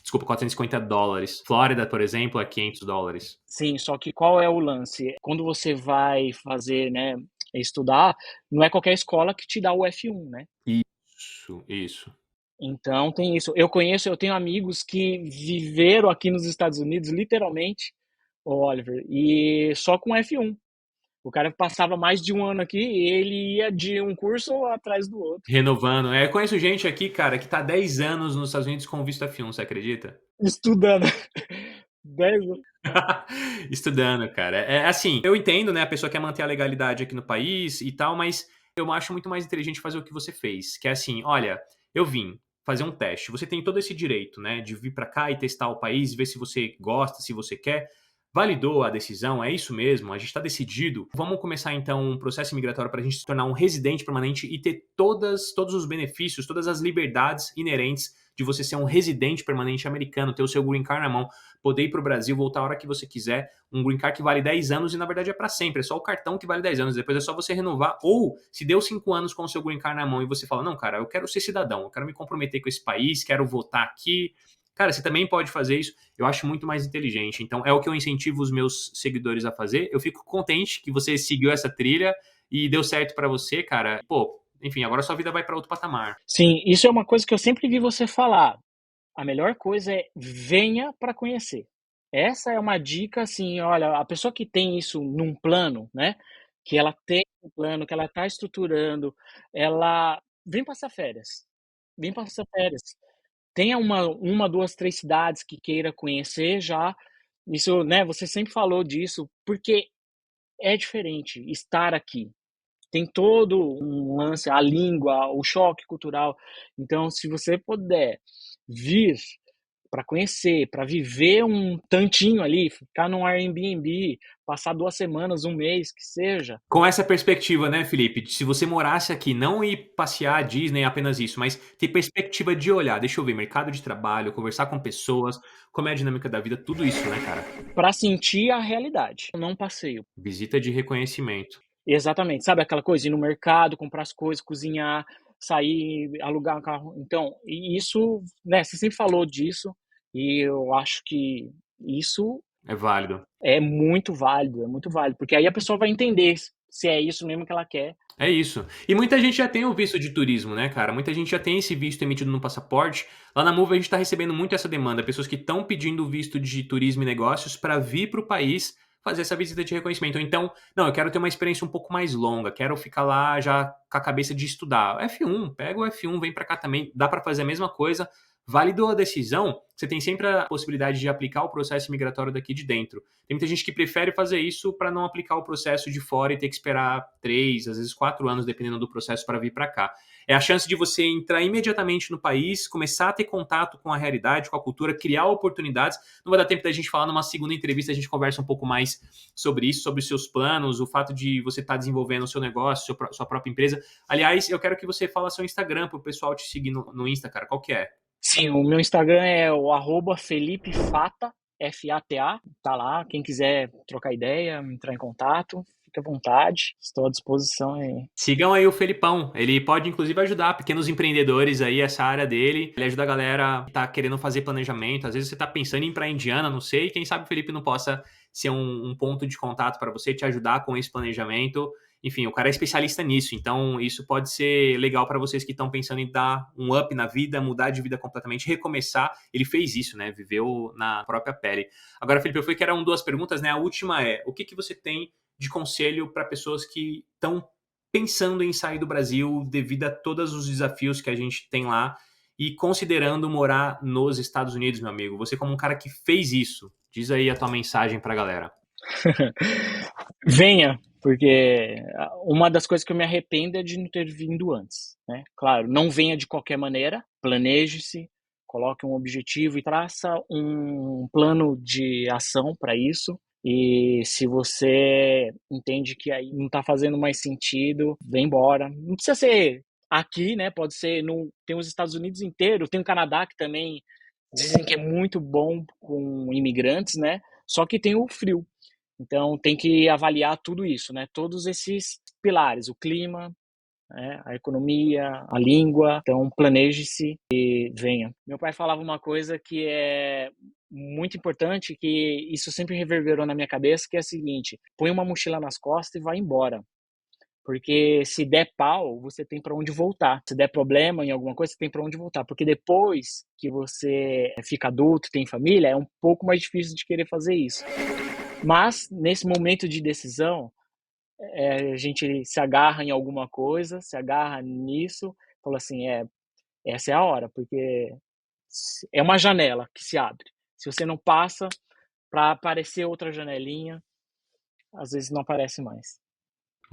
Desculpa, $450. Flórida, por exemplo, é $500. Sim, só que qual é o lance? Quando você vai fazer, né, estudar, não é qualquer escola que te dá o F1, né? Isso. Então tem isso. Eu tenho amigos que viveram aqui nos Estados Unidos, literalmente, o Oliver, e só com F1. O cara passava mais de um ano aqui e ele ia de um curso atrás do outro, Renovando. É, eu conheço gente aqui, cara, que tá 10 anos nos Estados Unidos com visto F1, você acredita? estudando. 10 anos. Estudando, cara. É assim, eu entendo, né? A pessoa quer manter a legalidade aqui no país e tal, mas Eu acho muito mais inteligente fazer o que você fez, que é assim: "Olha, eu vim fazer um teste, você tem todo esse direito, né, de vir para cá e testar o país, ver se você gosta, se você quer. Validou a decisão, é isso mesmo, a gente está decidido. Vamos começar então um processo migratório para a gente se tornar um residente permanente e ter todos os benefícios, todas as liberdades inerentes de você ser um residente permanente americano, ter o seu green card na mão, poder ir para o Brasil, voltar a hora que você quiser, um green card que vale 10 anos e na verdade é para sempre, é só o cartão que vale 10 anos, depois é só você renovar, ou se deu 5 anos com o seu green card na mão e você fala, não cara, eu quero ser cidadão, eu quero me comprometer com esse país, quero votar aqui, cara, você também pode fazer isso, eu acho muito mais inteligente, então é o que eu incentivo os meus seguidores a fazer, eu fico contente que você seguiu essa trilha e deu certo para você, cara, pô, enfim, agora sua vida vai para outro patamar. Sim, isso é uma coisa que eu sempre vi você falar. A melhor coisa é venha para conhecer. Essa é uma dica, assim, olha, a pessoa que tem isso num plano, né, que ela tem um plano, que ela está estruturando, ela vem passar férias, vem passar férias. Tenha uma, 2, 3 cidades que queira conhecer já, isso, né, você sempre falou disso, porque é diferente estar aqui. Tem todo um lance, a língua, o choque cultural. Então, se você puder vir para conhecer, para viver um tantinho ali, ficar num Airbnb, passar 2 semanas, um mês, que seja. Com essa perspectiva, né, Felipe, de se você morasse aqui, não ir passear a Disney, apenas isso, mas ter perspectiva de olhar, deixa eu ver, mercado de trabalho, conversar com pessoas, como é a dinâmica da vida, tudo isso, né, cara. Para sentir a realidade, não um passeio. Visita de reconhecimento. Exatamente, sabe aquela coisa, ir no mercado, comprar as coisas, cozinhar, sair, alugar um carro. Então, e isso, né, você sempre falou disso, e eu acho que isso É válido. é muito válido, porque aí a pessoa vai entender se é isso mesmo que ela quer. É isso. E muita gente já tem o visto de turismo, né, cara? Muita gente já tem esse visto emitido no passaporte. Lá na Move a gente tá recebendo muito essa demanda, pessoas que estão pedindo visto de turismo e negócios para vir para o país fazer essa visita de reconhecimento. Ou então, não, eu quero ter uma experiência um pouco mais longa, quero ficar lá já com a cabeça de estudar. F1, pega o F1, vem para cá também, dá para fazer a mesma coisa. Validou a decisão, você tem sempre a possibilidade de aplicar o processo migratório daqui de dentro. Tem muita gente que prefere fazer isso para não aplicar o processo de fora e ter que esperar 3, às vezes 4 anos, dependendo do processo, para vir para cá. É a chance de você entrar imediatamente no país, começar a ter contato com a realidade, com a cultura, criar oportunidades. Não vai dar tempo da gente falar numa segunda entrevista, a gente conversa um pouco mais sobre isso, sobre os seus planos, o fato de você estar desenvolvendo o seu negócio, sua própria empresa. Aliás, eu quero que você fale seu Instagram para o pessoal te seguir no Insta, cara. Qual que é? Sim, o meu Instagram é o @felipefata, Fata, tá lá, quem quiser trocar ideia, entrar em contato, fique à vontade, estou à disposição aí. Sigam aí o Felipão. Ele pode, inclusive, ajudar pequenos empreendedores aí, essa área dele. Ele ajuda a galera que tá querendo fazer planejamento. Às vezes você tá pensando em ir pra Indiana, não sei. Quem sabe o Felipe não possa ser um ponto de contato para você, te ajudar com esse planejamento. Enfim, o cara é especialista nisso. Então, isso pode ser legal para vocês que estão pensando em dar um up na vida, mudar de vida completamente, recomeçar. Ele fez isso, né? Viveu na própria pele. Agora, Felipe, eu fui que eram 2 perguntas, né? A última é: o que que você tem de conselho para pessoas que estão pensando em sair do Brasil devido a todos os desafios que a gente tem lá e considerando morar nos Estados Unidos, meu amigo? Você como um cara que fez isso, diz aí a tua mensagem para a galera. Venha, porque uma das coisas que eu me arrependo é de não ter vindo antes, né. Claro, não venha de qualquer maneira, planeje-se, coloque um objetivo e traça um plano de ação para isso, e se você entende que aí não está fazendo mais sentido, vem embora. Não precisa ser aqui, né, pode ser no tem os Estados Unidos inteiro, tem o Canadá que também dizem que é muito bom com imigrantes, né, só que tem o frio. Então tem que avaliar tudo isso, né? Todos esses pilares, o clima, né? A economia, a língua. Então planeje-se e venha. Meu pai falava uma coisa que é muito importante, que isso sempre reverberou na minha cabeça, que é a seguinte: põe uma mochila nas costas e vai embora. Porque se der pau, você tem para onde voltar. Se der problema em alguma coisa, você tem para onde voltar. Porque depois que você fica adulto, tem família, é um pouco mais difícil de querer fazer isso. Mas, nesse momento de decisão, a gente se agarra em alguma coisa, se agarra nisso, fala assim: essa é a hora, porque é uma janela que se abre. Se você não passa para aparecer outra janelinha, às vezes não aparece mais.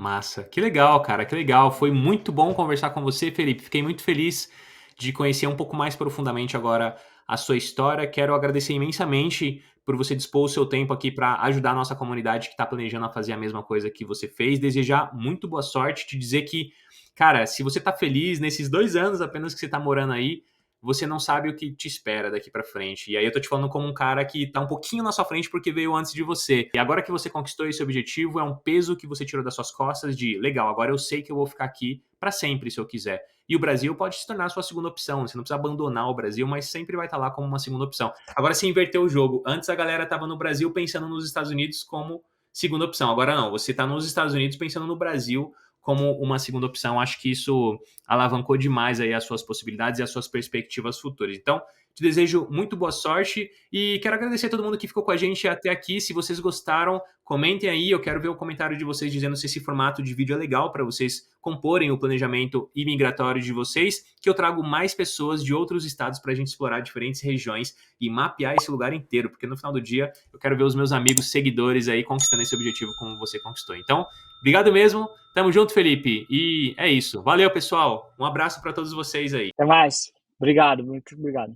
Massa. Que legal, cara, que legal. Foi muito bom conversar com você, Felipe. Fiquei muito feliz de conhecer um pouco mais profundamente agora a sua história. Quero agradecer imensamente por você dispor o seu tempo aqui para ajudar a nossa comunidade que está planejando a fazer a mesma coisa que você fez. Desejar muito boa sorte, te dizer que, cara, se você está feliz nesses 2 anos apenas que você está morando aí, você não sabe o que te espera daqui para frente. E aí eu tô te falando como um cara que tá um pouquinho na sua frente porque veio antes de você. E agora que você conquistou esse objetivo, é um peso que você tirou das suas costas de, legal, agora eu sei que eu vou ficar aqui para sempre se eu quiser. E o Brasil pode se tornar a sua segunda opção. Você não precisa abandonar o Brasil, mas sempre vai estar lá como uma segunda opção. Agora você inverteu o jogo. Antes a galera tava no Brasil pensando nos Estados Unidos como segunda opção. Agora não, você tá nos Estados Unidos pensando no Brasil como uma segunda opção. Acho que isso alavancou demais aí as suas possibilidades e as suas perspectivas futuras. Então, te desejo muito boa sorte e quero agradecer a todo mundo que ficou com a gente até aqui. Se vocês gostaram, comentem aí. Eu quero ver o comentário de vocês dizendo se esse formato de vídeo é legal para vocês comporem o planejamento imigratório de vocês, que eu trago mais pessoas de outros estados para a gente explorar diferentes regiões e mapear esse lugar inteiro, porque no final do dia eu quero ver os meus amigos seguidores aí conquistando esse objetivo como você conquistou. Então, obrigado mesmo. Tamo junto, Felipe. E é isso. Valeu, pessoal. Um abraço para todos vocês aí. Até mais. Obrigado, muito obrigado.